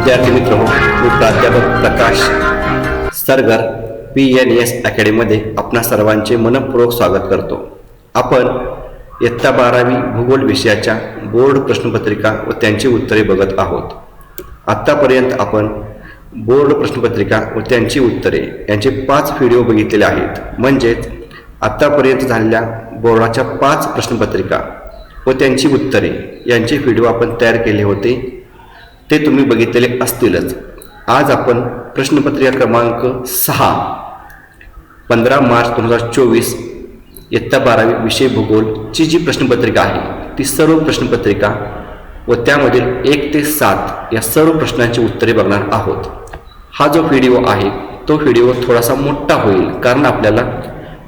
विद्यार्थी मित्र, मी प्राध्यापक प्रकाश सरगर PNS अकॅडमीमध्ये आपणा सर्वांचे मनपूर्वक स्वागत करतो। आपण इयत्ता 12वी भूगोल विषयाच्या बोर्ड प्रश्नपत्रिका व त्यांची उत्तरे बघत आहोत। आत्तापर्यंत आपण बोर्ड प्रश्नपत्रिका व त्यांची उत्तरे यांचे 5 व्हिडिओ बघितलेले आहेत। म्हणजेच आत्तापर्यंत झालेल्या बोर्डाच्या 5 प्रश्नपत्रिका व त्यांची उत्तरे यांचे व्हिडिओ आपण तयार केले होते, ते तुम्ही बघितलेले असतीलच। आज आपण प्रश्नपत्रिका क्रमांक 6 15 मार्च 2024 इयत्ता 12वी विषय भूगोल ची जी प्रश्नपत्रिका आहे ती सर्व प्रश्नपत्रिका व त्यामधील 1 ते 7 या सर्व प्रश्नांची उत्तरे बघणार आहोत। हा जो व्हिडिओ आहे तो व्हिडिओ थोडासा मोठा होईल, कारण आपल्याला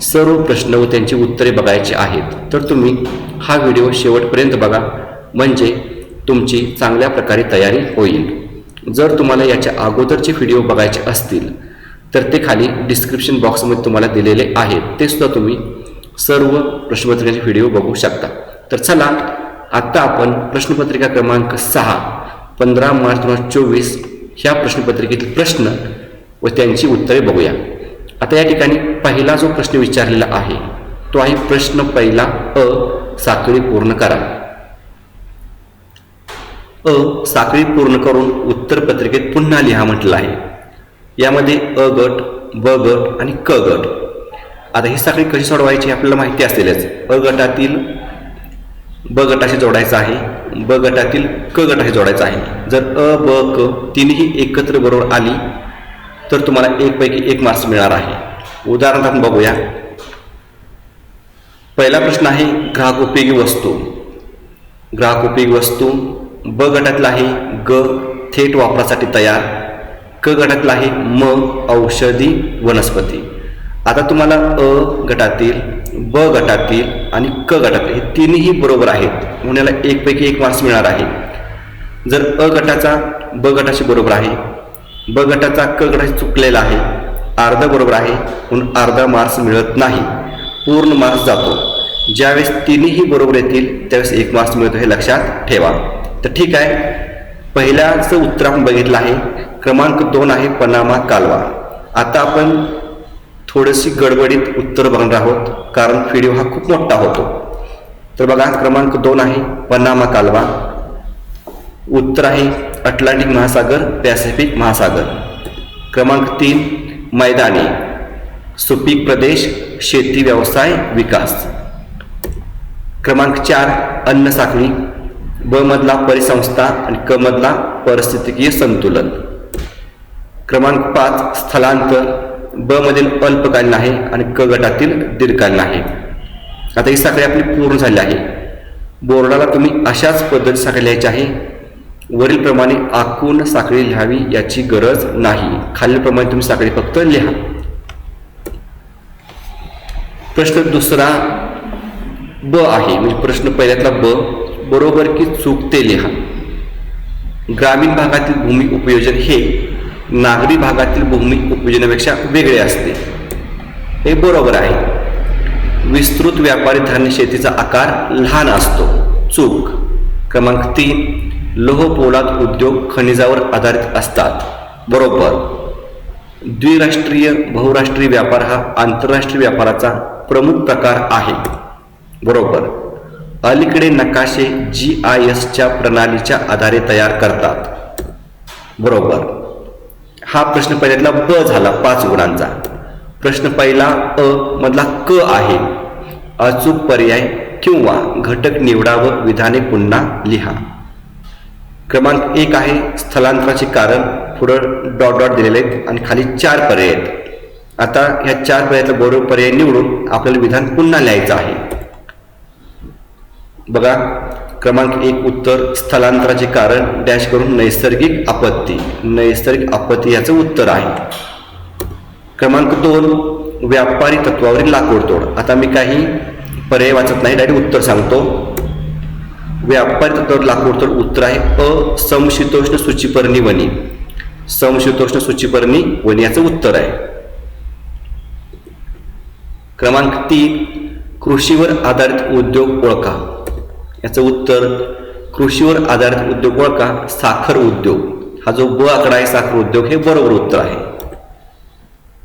सर्व प्रश्न व त्यांची उत्तरे बघायची आहेत। तर तुम्ही हा व्हिडिओ शेवटपर्यंत बघा, म्हणजे तुमची चांगल्या प्रकारे तयारी होईल। जर तुम्हाला याच्या अगोदरचे व्हिडिओ बघायचे असतील तर ते खाली डिस्क्रिप्शन बॉक्समध्ये तुम्हाला दिलेले आहेत, ते सुद्धा तुम्ही सर्व प्रश्नपत्रिकेचे व्हिडिओ बघू शकता। तर चला आता आपण प्रश्नपत्रिका क्रमांक 6 15 मार्च 2024 ह्या प्रश्नपत्रिकेतील प्रश्न व त्यांची उत्तरे बघूया। आता या ठिकाणी पहिला जो प्रश्न विचारलेला आहे तो आहे प्रश्न पहिला अ, साखळी पूर्ण करा। अ साखळी पूर्ण करून उत्तर पत्रिकेत पुन्हा लिहा म्हटलं आहे। यामध्ये अ गट, ब गट आणि क गट। आता ही साखळी कशी सोडवायची आपल्याला माहिती असेलच। अ गटातील ब गटाशी जोडायचं आहे, ब गटातील क गटाशी जोडायचं आहे। जर अ ब क तिन्ही एकत्र बरोबर आली तर तुम्हाला 1 पैकी 1 मार्क्स मिळणार आहे। उदाहरण आपण बघूया। पहिला प्रश्न आहे ग्राहकोपयोगी वस्तू। ग्राहकोपयोगी वस्तू ब गटातला आहे ग, थेट वापरासाठी तयार। क गटातला आहे म, औषधी वनस्पती। आता तुम्हाला अ गटातील, ब गटातील आणि क गटातील हे तिन्ही बरोबर आहेत, म्हणून याला 1 पैकी 1 मार्क्स मिळणार आहे। जर अ गटाचा ब गटाशी बरोबर आहे, ब गटाचा क गटाशी चुकलेला आहे, अर्धा बरोबर आहे म्हणून अर्धा मार्क्स मिळत नाही, पूर्ण मार्क्स जातो। ज्यावेळेस तिन्ही बरोबर येतील त्यावेळेस 1 मार्क्स मिळतो, हे लक्षात ठेवा। तर ठीक आहे, पहिल्याचं उत्तर आपण बघितलं आहे। क्रमांक 2 आहे पनामा कालवा। आता आपण थोडीशी गडबडीत उत्तर बघणार आहोत, कारण व्हिडिओ हा खूप मोठा होतो। तर बघा, क्रमांक 2 आहे पनामा कालवा। उत्तर आहे अटलांटिक महासागर, पॅसिफिक महासागर। क्रमांक 3 मैदानी, सुपीक प्रदेश, शेती व्यवसाय विकास। क्रमांक 4 अन्न साखळी, ब मधला परिसंस्था आणि क मधला परिस्थितिकीय संतुलन। क्रमांक 5 स्थलांतर, ब मधील अल्पकालीन आहे आणि क गटातील दीर्घकालीन आहे। आता ही साखळी आपली पूर्ण झाली आहे। बोर्डाला तुम्ही अशाच पद्धती साखळी लिहायची आहे। वरीलप्रमाणे आखून साखळी लिहावी याची गरज नाही, खालीलप्रमाणे तुम्ही साखळी फक्त लिहा। प्रश्न दुसरा ब आहे, म्हणजे प्रश्न पहिल्यातला ब, बरोबर की चूक ते लिहा। ग्रामीण भागातील भूमी उपयोजन हे नागरी भागातील भूमी उपयोजनापेक्षा वेगळे असते, हे बरोबर आहे। विस्तृत व्यापारी धान्य शेतीचा आकार लहान असतो, चूक। क्रमांक 3 लोह पोलाद उद्योग खनिजावर आधारित असतात, बरोबर। द्विराष्ट्रीय बहुराष्ट्रीय व्यापार हा आंतरराष्ट्रीय व्यापाराचा प्रमुख प्रकार आहे, बरोबर। अलीकडे नकाशे GIS च्या प्रणालीच्या आधारे तयार करतात, बरोबर। हा प्रश्न पहिल्यातला ब झाला 5 गुणांचा। प्रश्न पहिला अ मधला क आहे, अचूक पर्याय किंवा घटक निवडा व विधाने पुन्हा लिहा। क्रमांक 1 आहे स्थलांतराचे कारण, पुढं डॉट डॉट दिलेले आहेत आणि खाली 4 पर्याय आहेत। आता ह्या 4 पर्यायातला बरोबर पर्याय निवडून आपल्याला विधान पुन्हा लिहायचं आहे। बघा, क्रमांक 1 उत्तर स्थलांतराचे कारण डॅश करून नैसर्गिक आपत्ती, नैसर्गिक आपत्ती याचं उत्तर आहे। क्रमांक 2 व्यापारी तत्वावरील लाकूडतोड। आता मी काही पर्याय वाचत नाही, डायरेक्ट उत्तर सांगतो। व्यापारी तत्वावर लाकूडतोड उत्तर आहे अ समशीतोष्ण सूचीपर्णी वनी, समशीतोष्ण सूचीपर्णी वनी याचं उत्तर आहे। क्रमांक 3 कृषीवर आधारित उद्योग ओळखा, याचं उत्तर कृषीवर आधारित उद्योग ओळखा साखर उद्योग, हा जो ब आकडा आहे साखर उद्योग हे बरोबर उत्तर आहे.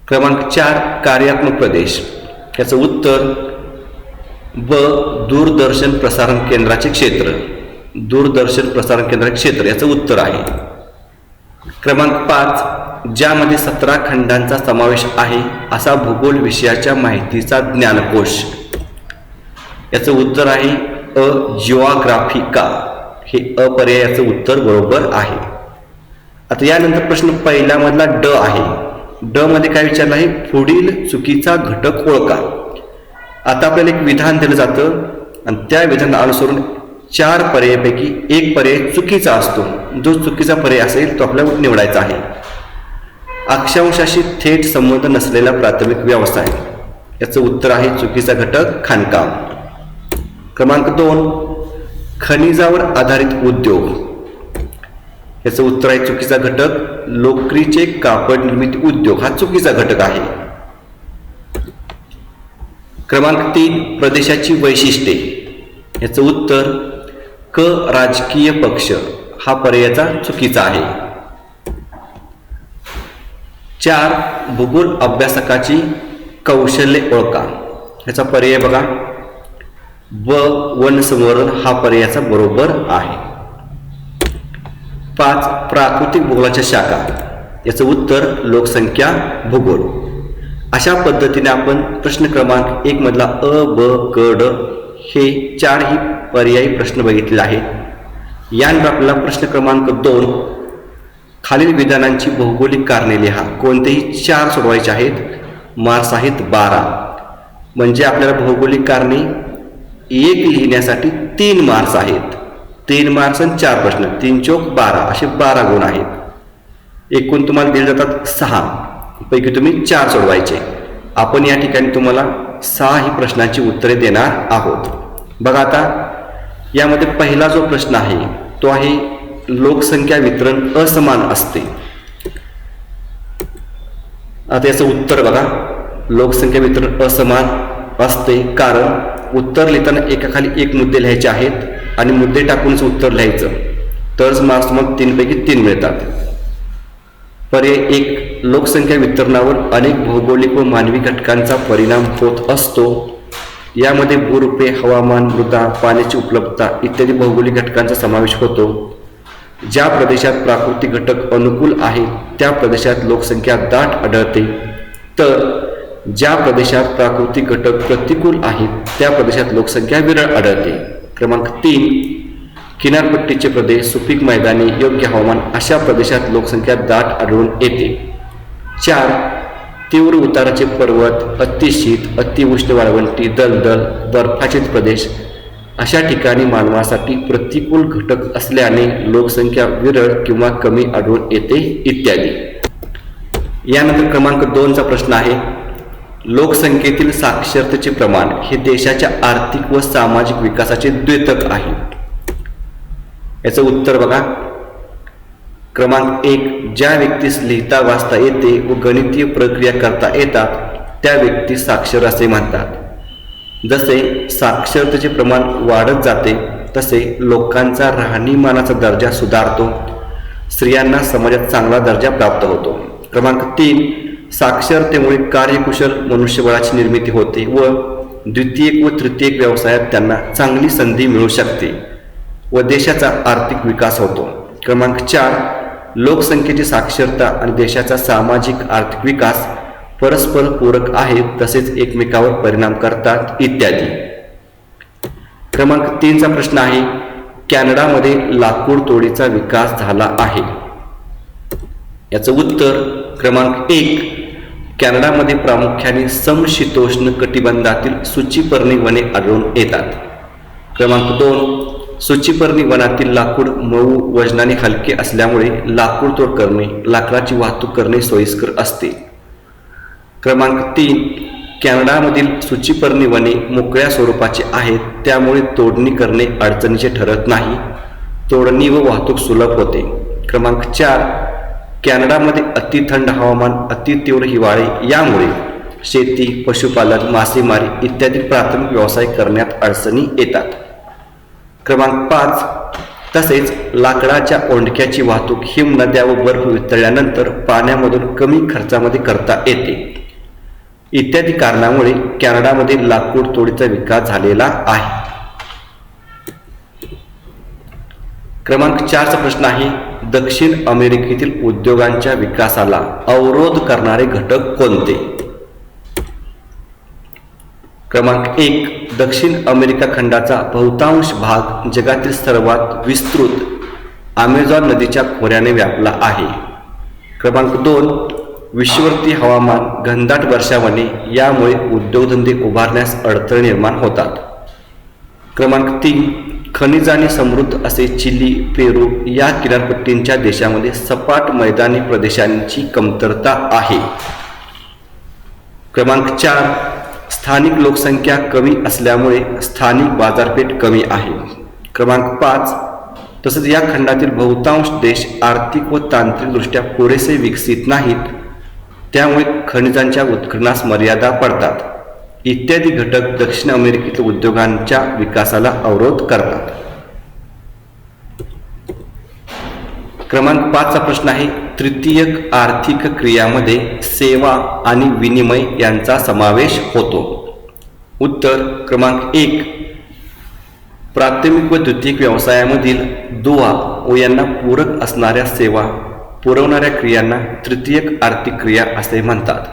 क्रमांक 4 कार्यात्मक प्रदेश, याचं उत्तर ब दूरदर्शन प्रसारण केंद्राचे क्षेत्र. दूरदर्शन प्रसारण केंद्राचे क्षेत्र याचं उत्तर आहे. क्रमांक 5 ज्यामध्ये 17 खंडांचा समावेश आहे असा भूगोल विषयाच्या माहितीचा ज्ञानकोश. याचं उत्तर आहे अ जिओग्राफिका. हे अपर्यायाचं उत्तर बरोबर आहे. आता यानंतर प्रश्न पहिल्यामधला ड आहे. ड मध्ये काय विचारलं आहे, पुढील चुकीचा घटक ओळखा. आता आपल्याला एक विधान दिलं जातं आणि त्या विधानाला अनुसरून 4 पर्यायापैकी एक पर्याय चुकीचा असतो. जो चुकीचा पर्याय असेल तो आपल्याला निवडायचा आहे. अक्षांशाशी थेट संबंध नसलेला प्राथमिक व्यवसाय, याचं उत्तर आहे चुकीचा घटक खाणकाम. क्रमांक 2 खनिजावर आधारित उद्योग, याचं उत्तर आहे चुकीचा घटक लोकरीचे कापड निर्मिती उद्योग हा चुकीचा घटक आहे. क्रमांक 3 प्रदेशाची वैशिष्ट्ये, याचं उत्तर क राजकीय पक्ष हा पर्यायाचा चुकीचा आहे. 4 भूगोल अभ्यासकाची कौशल्य ओळखा, याचा पर्याय बघा व वनसंवर्धन हा पर्यायाचा बरोबर आहे. 5 प्राकृतिक भूगोलाच्या शाखा, याचं उत्तर लोकसंख्या भूगोल. अशा पद्धतीने आपण प्रश्न क्रमांक 1 मधला अ ब क ड हे 4ही पर्यायी प्रश्न बघितले आहेत. यानंतर आपल्याला प्रश्न क्रमांक 2 खालील विधानांची भौगोलिक कारणे लिहा. कोणतेही 4 सोडवायचे आहेत. मार्क्स आहेत 12. म्हणजे आपल्याला भौगोलिक कारणे 1 लिहिण्यासाठी 3 मार्क्स आहेत. 3 मार्क्स आणि 4 प्रश्न, 3 चौक 12 असे 12 गुण आहेत. एकूण तुम्हाला दिले जातात 6 पैकी तुम्ही 4 सोडवायचे. आपण या ठिकाणी तुम्हाला 6 ही प्रश्नांची उत्तरे देणार आहोत. बघा आता यामध्ये पहिला जो प्रश्न आहे तो आहे लोकसंख्या वितरण असमान असते. आता याचं उत्तर बघा लोकसंख्या वितरण असमान असते कारण उत्तर लिहिताना एकाखाली एक मुद्दे लिहायचे आहेत आणि मुद्दे टाकूनच उत्तर लिहायचं, तरच मार्क्स मग 3 पैकी 3 मिळतात. पर्याय 1 लोकसंख्या वितरणावर अनेक भौगोलिक व मानवी घटकांचा परिणाम होत असतो. यामध्ये भूरूपे, हवामान, मृदा, पाण्याची उपलब्धता इत्यादी भौगोलिक घटकांचा समावेश होतो. ज्या प्रदेशात प्राकृतिक घटक अनुकूल आहेत त्या प्रदेशात लोकसंख्या दाट आढळते, तर ज्या प्रदेशात प्राकृतिक घटक प्रतिकूल आहेत त्या प्रदेशात लोकसंख्या विरळ आढळते. क्रमांक 3 किनारपट्टीचे प्रदेश, सुपीक मैदाने, योग्य हवामान अशा प्रदेशात लोकसंख्या दाट आढळून येते. 4 तीव्र उताराचे पर्वत, अतिशीत, अतिउष्ण वाळवंटी, दलदल, बर्फाच्छादित प्रदेश अशा ठिकाणी मानवासाठी प्रतिकूल घटक असल्याने लोकसंख्या विरळ किंवा कमी आढळून येते इत्यादी. यानंतर क्रमांक 2चा प्रश्न आहे लोकसंख्येतील साक्षरतेचे प्रमाण हे देशाच्या आर्थिक व सामाजिक विकासाचे द्योतक आहे. याचं उत्तर बघा क्रमांक 1 ज्या व्यक्तीस लिहिता वाचता येते व गणितीय प्रक्रिया करता येतात त्या व्यक्तीस साक्षर असे म्हणतात. जसे साक्षरतेचे प्रमाण वाढत जाते तसे लोकांचा राहणीमानाचा दर्जा सुधारतो, स्त्रियांना समाजात चांगला दर्जा प्राप्त होतो. क्रमांक 3 साक्षरतेमुळे कार्यकुशल मनुष्यबळाची निर्मिती होते व द्वितीयक व तृतीयक व्यवसायात त्यांना चांगली संधी मिळू शकते व देशाचा आर्थिक विकास होतो. क्रमांक 4 लोकसंख्येची साक्षरता आणि देशाचा सामाजिक आर्थिक विकास परस्पर पूरक आहेत तसेच एकमेकावर परिणाम करतात इत्यादी. क्रमांक 3चा प्रश्न आहे कॅनडामध्ये लाकूड तोडीचा विकास झाला आहे. याचं उत्तर क्रमांक 1 कॅनडामध्ये प्रामुख्याने समशीतोष्ण कटिबंधातील सूचीपर्णी वने आढळून येतात. क्रमांक 2 सूचीपर्णी वनातील लाकूड मऊ, वजनाने हलके असल्यामुळे लाकूड तोड करणे, लाकडाची वाहतूक करणे सोयीस्कर असते. क्रमांक 3 कॅनडामधील सूचीपर्णी वने मोकळ्या स्वरूपाची आहेत त्यामुळे तोडणी करणे अडचणीचे ठरत नाही, तोडणी व वाहतूक सुलभ होते. क्रमांक 4 कॅनडामध्ये अतिथंड हवामान, अतितीव्र हिवाळे यामुळे शेती, पशुपालन, मासेमारी इत्यादी प्राथमिक व्यवसाय करण्यात अडचणी येतात. क्रमांक 5 तसेच लाकडाच्या ओंडक्याची वाहतूक हिमनद्या व बर्फ वितळल्यानंतर पाण्यामधून कमी खर्चामध्ये करता येते. इत्यादी कारणामुळे कॅनडामध्ये लाकूड तोडीचा विकास झालेला आहे. क्रमांक 4चा प्रश्न आहे, दक्षिण अमेरिकेतील उद्योगांच्या विकासाला अवरोध करणारे घटक कोणते? क्रमांक 1, दक्षिण अमेरिका खंडाचा बहुतांश भाग जगातील सर्वात विस्तृत अमेझॉन नदीच्या खोऱ्याने व्यापला आहे. क्रमांक 2, विषुववृत्तीय हवामान, घनदाट वर्षावने यामुळे उद्योगधंदे उभारण्यास अडथळे निर्माण होतात. क्रमांक 3, खनिजाने समृद्ध असे चिली, पेरू या किनारपट्टींच्या देशांमध्ये सपाट मैदानी प्रदेशांची कमतरता आहे. क्रमांक 4, स्थानिक लोकसंख्या कमी असल्यामुळे स्थानिक बाजारपेठ कमी आहे. क्रमांक 5, तसेच या खंडातील बहुतांश देश आर्थिक व तांत्रिकदृष्ट्या पुरेसे विकसित नाहीत, त्यामुळे खनिजांच्या उत्खननास मर्यादा पडतात. इत्यादी घटक दक्षिण अमेरिकेतील उद्योगांच्या विकासाला अवरोध करतात. क्रमांक 5चा प्रश्न आहे, तृतीयक आर्थिक क्रियामध्ये सेवा आणि विनिमय यांचा समावेश होतो. उत्तर क्रमांक 1, प्राथमिक व द्वितीयक व्यवसायामधील दुवा व यांना पूरक असणाऱ्या सेवा पुरवणाऱ्या क्रियांना तृतीयक आर्थिक क्रिया असे म्हणतात.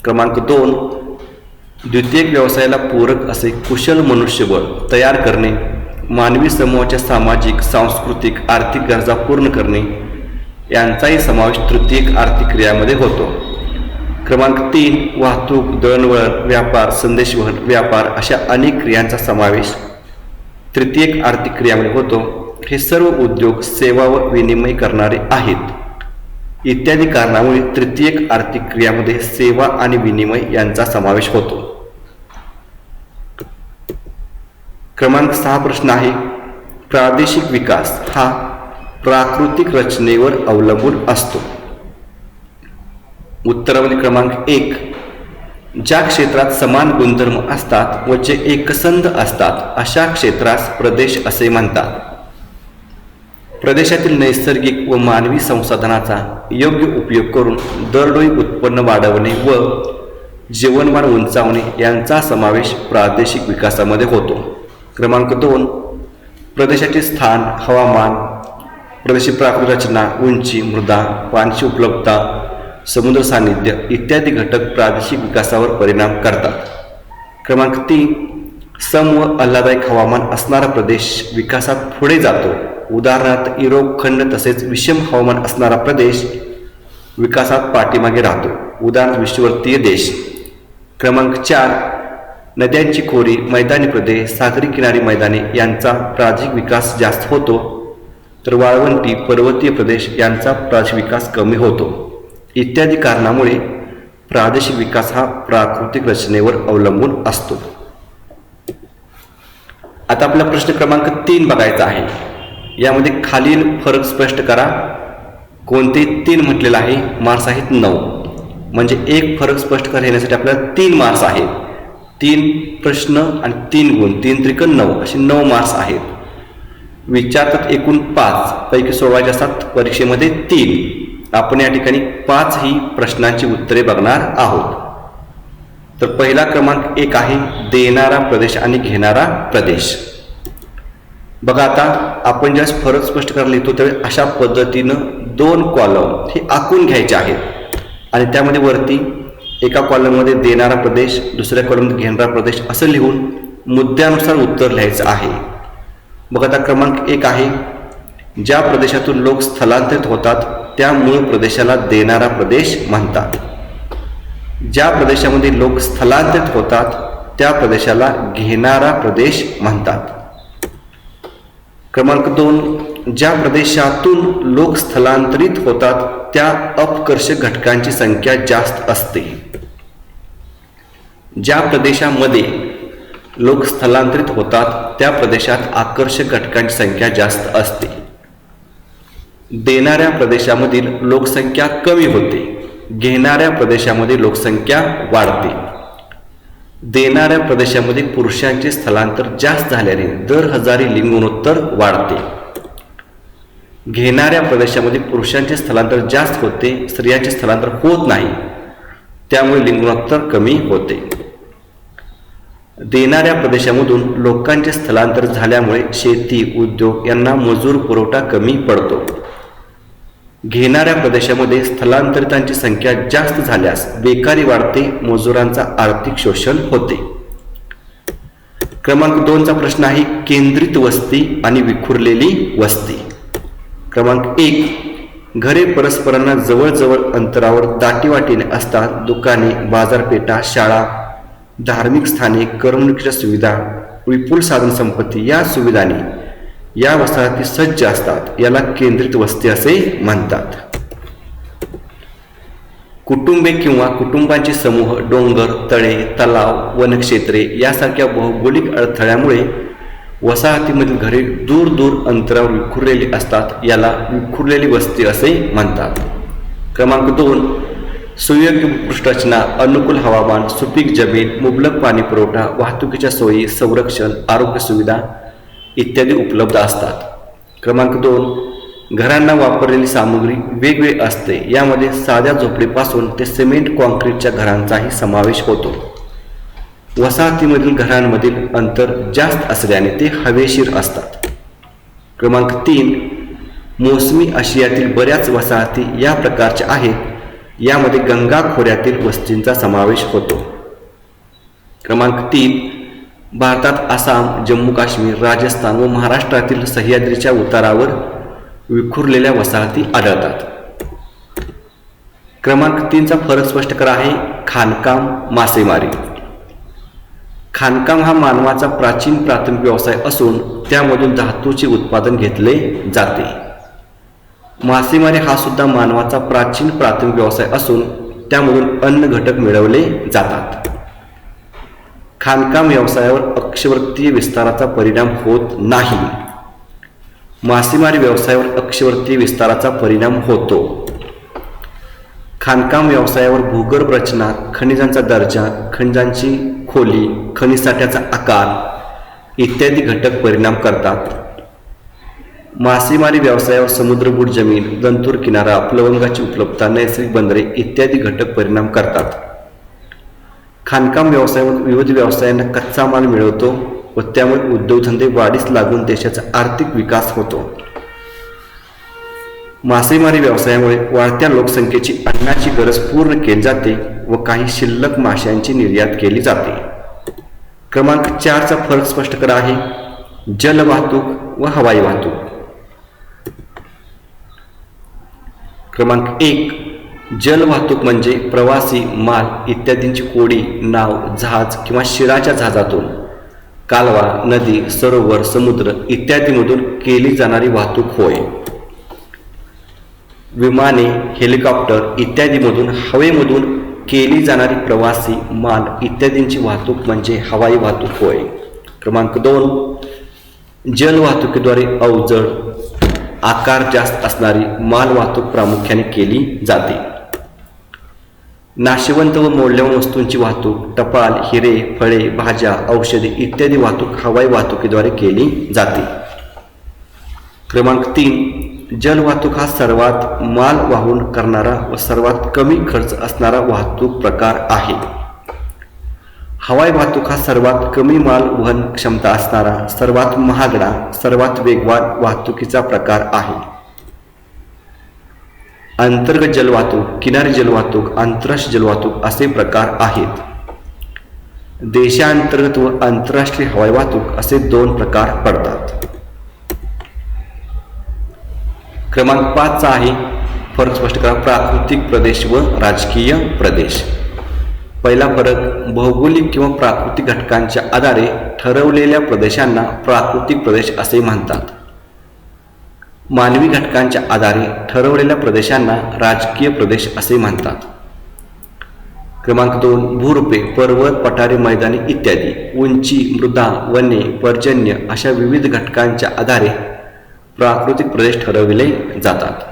क्रमांक 2, द्वितीयक व्यवसायाला पूरक असे कुशल मनुष्यबळ तयार करणे, मानवी समूहाच्या सामाजिक, सांस्कृतिक, आर्थिक गरजा पूर्ण करणे यांचाही समावेश तृतीयक आर्थिक क्रियामध्ये होतो. क्रमांक 3, वाहतूक, दळणवळण, व्यापार, संदेशवहन, व्यापार अशा अनेक क्रियांचा समावेश तृतीयक आर्थिक क्रियामध्ये होतो. हे सर्व उद्योग सेवा व विनिमय करणारे आहेत. इत्यादी कारणामुळे तृतीयक आर्थिक क्रियामध्ये सेवा आणि विनिमय यांचा समावेश होतो. क्रमांक 6 प्रश्न आहे, प्रादेशिक विकास हा प्राकृतिक रचनेवर अवलंबून असतो. उत्तरामध्ये क्रमांक 1, ज्या क्षेत्रात समान गुणधर्म असतात व जे एकसंध असतात अशा क्षेत्रास प्रदेश असे म्हणतात. प्रदेशातील नैसर्गिक व मानवी संसाधनाचा योग्य उपयोग करून दरडोई उत्पन्न वाढवणे व जीवनमान उंचावणे यांचा समावेश प्रादेशिक विकासामध्ये होतो. क्रमांक 2, प्रदेशाचे स्थान, हवामान, प्रदेशाची प्राकृतिक रचना, उंची, मृदा, पाण्याची उपलब्धता, समुद्र सान्निध्य इत्यादी घटक प्रादेशिक विकासावर परिणाम करतात. क्रमांक 3, सम व आल्हाददायक हवामान असणारा प्रदेश विकासात पुढे जातो. उदाहरणार्थ युरोप खंड तसेच विषम हवामान असणारा प्रदेश विकासात पाठीमागे राहतो. उदाहरणार्थ विषुववृत्तीय देश. क्रमांक 4, नद्यांची खोरी, मैदानी प्रदेश, सागरी किनारी मैदाने यांचा प्रादेशिक विकास जास्त होतो, तर वाळवंटी, पर्वतीय प्रदेश यांचा प्रादेशिक विकास कमी होतो. इत्यादी कारणामुळे प्रादेशिक विकास हा प्राकृतिक रचनेवर अवलंबून असतो. आता आपला प्रश्न क्रमांक 3 बघायचा आहे. यामध्ये खालील फरक स्पष्ट करा. कोणते 3 म्हटलेलं आहे? मार्क्स आहेत 9. म्हणजे एक फरक स्पष्ट करण्यासाठी आपल्याला 3 मार्क्स आहेत. 3 प्रश्न आणि 3 गुण, 3 त्रिक 9 असे 9 मार्क्स आहेत. विचारतात एकूण 5 पैकी सोडवायचे असतात परीक्षेमध्ये 3. आपण या ठिकाणी 5 ही प्रश्नांची उत्तरे बघणार आहोत. तर पहिला क्रमांक 1 आहे देणारा प्रदेश आणि घेणारा प्रदेश. बघा, आता आपण ज्यावेळेस फरक स्पष्ट करायला लिहितो त्यावेळेस अशा पद्धतीनं 2 कॉलम हे आखून घ्यायचे आहेत आणि त्यामध्ये वरती एका कॉलममध्ये देणारा प्रदेश, दुसऱ्या कॉलममध्ये घेणारा प्रदेश असं लिहून मुद्द्यानुसार उत्तर लिहायचं आहे. बघा, आता क्रमांक 1 आहे ज्या प्रदेशातून लोक स्थलांतरित होतात त्या मूळ प्रदेशाला देणारा प्रदेश म्हणतात. ज्या प्रदेशामध्ये लोक स्थलांतरित होतात त्या प्रदेशाला घेणारा प्रदेश म्हणतात. क्रमांक 2, ज्या प्रदेशातून लोक स्थलांतरित होतात त्या अपकर्षक घटकांची संख्या जास्त असते. ज्या प्रदेशामध्ये लोक स्थलांतरित होतात त्या प्रदेशात आकर्षक घटकांची संख्या जास्त असते. देणाऱ्या प्रदेशामधील लोकसंख्या कमी होते, घेणाऱ्या प्रदेशामध्ये लोकसंख्या वाढते. देणाऱ्या प्रदेशामध्ये पुरुषांचे स्थलांतर जास्त झाल्याने दर हजारी लिंग गुणोत्तर वाढते. घेणाऱ्या प्रदेशामध्ये पुरुषांचे स्थलांतर जास्त होते, स्त्रियांचे स्थलांतर होत नाही, त्यामुळे लिंग गुणोत्तर कमी होते. देणाऱ्या प्रदेशामधून लोकांचे स्थलांतर झाल्यामुळे शेती, उद्योग यांना मजूर पुरवठा कमी पडतो. घेणाऱ्या प्रदेशामध्ये स्थलांतरितांची संख्या जास्त झाल्यास बेकारी वाढते, मजुरांचा आर्थिक शोषण होते. क्रमांक 2चा प्रश्न आहे केंद्रित वस्ती आणि विखुरलेली वस्ती. क्रमांक 1, घरे परस्परांना जवळजवळ अंतरावर दाटीवाटीने असतात. दुकाने, बाजारपेठा, शाळा, धार्मिक स्थाने, करमणुकीच्या सुविधा, विपुल साधनसंपत्ती या सुविधांनी या वसाहती सज्ज असतात. याला केंद्रित वस्ती असे म्हणतात. कुटुंबे किंवा कुटुंबांचे समूह डोंगर, तळे, तलाव, वनक्षेत्रे यासारख्या भौगोलिक अडथळ्यामुळे वसाहतीमधील घरे दूर दूर अंतरावर विखुरलेली असतात. याला विखुरलेली वस्ती असे म्हणतात. क्रमांक 2, सुयोग्य भूपृष्ठरचना, अनुकूल हवामान, सुपीक जमीन, मुबलक पाणी पुरवठा, वाहतुकीच्या सोयी, संरक्षण, आरोग्य सुविधा इत्यादी उपलब्ध असतात. क्रमांक 2, घरांना वापरलेली सामग्री वेगवेगळी असते. यामध्ये साध्या झोपडीपासून ते सिमेंट कॉन्क्रीटच्या घरांचाही समावेश होतो. वसाहतीमधील घरांमधील अंतर जास्त असल्याने ते हवेशीर असतात. क्रमांक 3, मोसमी आशियातील बऱ्याच वसाहती या प्रकारच्या आहेत. यामध्ये गंगा खोऱ्यातील वस्तींचा समावेश होतो. क्रमांक 3, भारतात आसाम, जम्मू काश्मीर, राजस्थान व महाराष्ट्रातील सह्याद्रीच्या उतारावर विखुरलेल्या वसाहती आढळतात. क्रमांक 3चा फरक स्पष्ट करा आहे खाणकाम, मासेमारी. खाणकाम हा मानवाचा प्राचीन प्राथमिक व्यवसाय असून त्यामधून धातूचे उत्पादन घेतले जाते. मासेमारी हा सुद्धा मानवाचा प्राचीन प्राथमिक व्यवसाय असून त्यामधून अन्न घटक मिळवले जातात. खाणकाम व्यवसायावर अक्षवर्तीय विस्ताराचा परिणाम होत नाही. मासेमारी व्यवसायावर अक्षवर्तीय विस्ताराचा परिणाम होतो. खाणकाम व्यवसायावर भूगर्भ रचना, खनिजांचा दर्जा, खनिजांची खोली, खनिज साठ्याचा आकार इत्यादी घटक परिणाम करतात. मासेमारी व्यवसायावर समुद्रबूड जमीन, दंतूर किनारा, प्लवंगाची उपलब्धता, नैसर्गिक बंदरे इत्यादी घटक परिणाम करतात. खाणकाम व्यवसायावर विविध व्यवसायांना कच्चा माल मिळवतो व त्यामुळे उद्योगधंदे वाढीस लागून देशाचा आर्थिक विकास होतो. मासेमारी व्यवसायामुळे वाढत्या लोकसंख्येची अन्नाची गरज पूर्ण केली जाते व काही शिल्लक माशांची निर्यात केली जाते. क्रमांक 4चा फरक स्पष्ट करा आहे जलवाहतूक व हवाई वाहतूक. क्रमांक 1, जलवाहतूक म्हणजे प्रवासी, माल इत्यादींची कोडी, नाव, जहाज किंवा शिराच्या जहाजातून कालवा, नदी, सरोवर, समुद्र इत्यादीमधून केली जाणारी वाहतूक होय. विमाने, हेलिकॉप्टर इत्यादीमधून हवेमधून केली जाणारी प्रवासी, माल इत्यादींची वाहतूक म्हणजे हवाई वाहतूक होय. क्रमांक 2, जलवाहतुकीद्वारे अवजड, आकार जास्त असणारी माल वाहतूक प्रामुख्याने केली जाते. नाशवंत व मौल्यवान वस्तूंची वाहतूक, टपाल, हिरे, फळे, भाज्या, औषधे इत्यादी वाहतूक हवाई वाहतुकीद्वारे केली जाते. क्रमांक 3, जलवाहतूक हा सर्वात माल वाहून करणारा व सर्वात कमी खर्च असणारा वाहतूक प्रकार आहे. हवाई वाहतूक हा सर्वात कमी माल वहन क्षमता असणारा, सर्वात महागडा, सर्वात वेगवान वाहतुकीचा प्रकार आहे. अंतर्गत जलवाहतूक, किनारी जलवाहतूक, आंतरराष्ट्रीय जलवाहतूक असे प्रकार आहेत. देशांतर्गत व आंतरराष्ट्रीय हवाई वाहतूक असे 2 प्रकार पडतात. क्रमांक 5चा आहे फरक स्पष्ट करा प्राकृतिक प्रदेश व राजकीय प्रदेश. पहिला फरक, भौगोलिक किंवा प्राकृतिक घटकांच्या आधारे ठरवलेल्या प्रदेशांना प्राकृतिक प्रदेश असे म्हणतात. मानवी घटकांच्या आधारे ठरवलेल्या प्रदेशांना राजकीय प्रदेश असे म्हणतात. क्रमांक 2, भूरूपे, पर्वत, पठारे, मैदाने इत्यादी उंची, मृदा, वने, पर्जन्य अशा विविध घटकांच्या आधारे प्राकृतिक प्रदेश ठरविले जातात.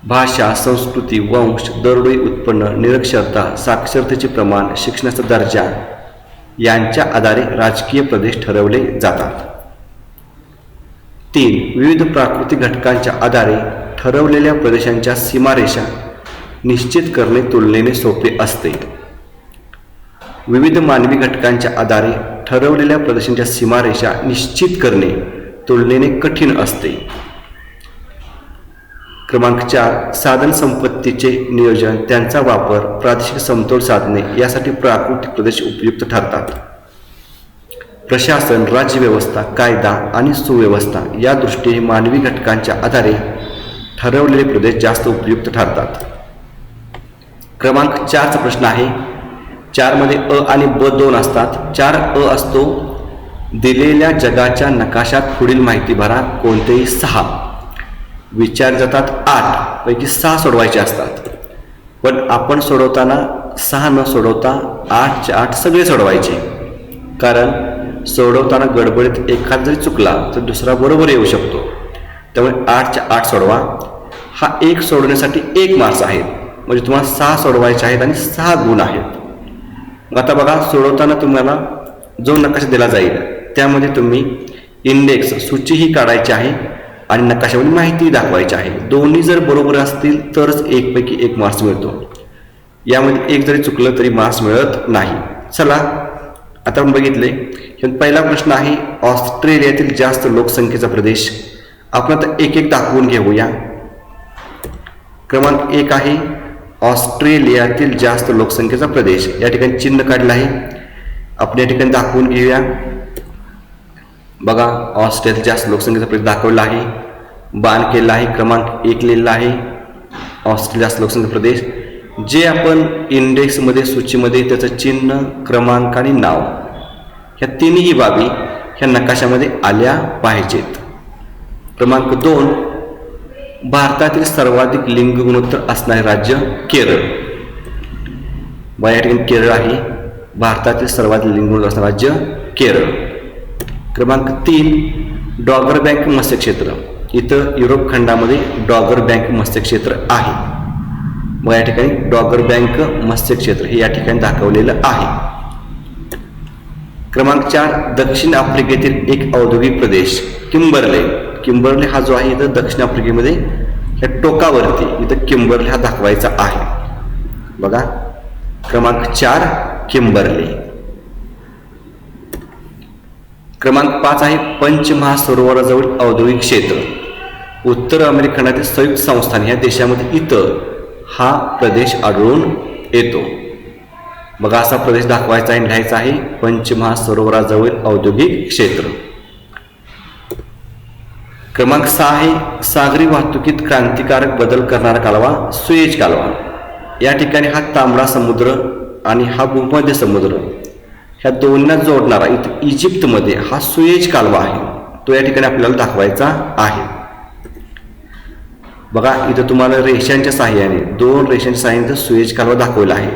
भाषा, संस्कृती, वंश, दरडोई उत्पन्न, निरक्षरता, साक्षरतेचे प्रमाण, शिक्षणाचा दर्जा यांच्या आधारे राजकीय प्रदेश ठरवले जातात. 3. विविध प्राकृतिक घटकांच्या आधारे ठरवलेल्या प्रदेशांच्या सीमारेषा निश्चित करणे तुलनेने सोपे असते. विविध मानवी घटकांच्या आधारे ठरवलेल्या प्रदेशांच्या सीमारेषा निश्चित करणे तुलनेने कठीण असते. क्रमांक 4. साधन संपत्तीचे नियोजन, त्यांचा वापर, प्रादेशिक समतोल साधणे यासाठी प्राकृतिक प्रदेश उपयुक्त ठरतात. प्रशासन, राज्यव्यवस्था, कायदा आणि सुव्यवस्था या दृष्टीने मानवी घटकांच्या आधारे ठरवलेले प्रदेश जास्त उपयुक्त ठरतात. क्रमांक 4चा प्रश्न आहे. 4 मध्ये अ आणि ब 2 असतात. 4 अ असतो, दिलेल्या जगाच्या नकाशात पुढील माहिती भरा. कोणतेही 6 विचार जातात. 8 पैकी 6 सोडवायचे असतात, पण आपण सोडवताना 6 न सोडवता 8चे 8 सगळे सोडवायचे, कारण सोडवताना गडबडीत एखादा जरी चुकला तर दुसरा बरोबर येऊ शकतो. त्यामुळे 8चे 8 सोडवा. हा 1 सोडवण्यासाठी 1 मार्क्स आहेत, म्हणजे तुम्हाला 6 सोडवायचे आहेत आणि 6 गुण आहेत. मग आता बघा, सोडवताना तुम्हाला जो नकाशा दिला जाईल त्यामध्ये तुम्ही इंडेक्स सूचीही काढायची आहे आणि नकाशामध्ये माहिती दाखवायची आहे. दोन्ही जर बरोबर असतील तरच 1 पैकी 1 मार्क्स मिळतो. यामध्ये 1 जरी चुकलं तरी मार्क्स मिळत नाही. चला आता आपण बघितले. पहिला प्रश्न आहे, ऑस्ट्रेलियातील जास्त लोकसंख्येचा प्रदेश. आपण आता एक एक दाखवून घेऊया. क्रमांक 1 आहे ऑस्ट्रेलियातील जास्त लोकसंख्येचा प्रदेश. या ठिकाणी चिन्ह काढलं आहे, आपण या ठिकाणी दाखवून घेऊया. बघा, ऑस्ट्रेलियातील जास्त लोकसंख्येचा प्रदेश दाखवला आहे, बाण केलेला आहे. क्रमांक 1 लिहिलेला आहे ऑस्ट्रेलिया जास्त लोकसंख्येचा प्रदेश. जे आपण इंडेक्समध्ये सूचीमध्ये त्याचं चिन्ह, क्रमांक आणि नाव ह्या तिन्ही बाबी ह्या नकाशामध्ये आल्या पाहिजेत. क्रमांक 2, भारतातील सर्वाधिक लिंग गुणोत्तर असणारे राज्य केरळ. बघा, या ठिकाणी केरळ आहे, भारतातील सर्वाधिक लिंग गुणोत्तर असणारे राज्य केरळ. क्रमांक 3, डॉगर बँक मत्स्यक्षेत्र. इथं युरोप खंडामध्ये डॉगर बँक मत्स्यक्षेत्र आहे. मग या ठिकाणी डॉगर बँक मत्स्यक्षेत्र हे या ठिकाणी दाखवलेलं आहे. क्रमांक 4, दक्षिण आफ्रिकेतील एक औद्योगिक प्रदेश किंबर्ले. किंबर्ले हा जो आहे इथं दक्षिण आफ्रिकेमध्ये ह्या टोकावरती इथं किंबर्ले हा दाखवायचा आहे. बघा, क्रमांक 4 किंबर्ले. क्रमांक 5 आहे पंच महासरोवराजवळ औद्योगिक क्षेत्र. उत्तर अमेरिकनातील संयुक्त संस्थान या देशामध्ये इथं हा प्रदेश आढळून येतो. बघा, असा प्रदेश दाखवायचा आहे, लिहायचा आहे पंच महासरोवराजवळ औद्योगिक क्षेत्र. क्रमांक 6 आहे सागरी वाहतुकीत क्रांतिकारक बदल करणारा कालवा सुएझ कालवा. या ठिकाणी हा तांबडा समुद्र आणि हा भूमध्य समुद्र ह्या दोन्हींना जोडणारा इथं इजिप्तमध्ये हा सुएझ कालवा आहे, तो या ठिकाणी आपल्याला दाखवायचा आहे. बघा, इथं तुम्हाला रेषांच्या साहाय्याने 2 रेषांच्या साहाय्याने सुएझ कालवा दाखवला आहे.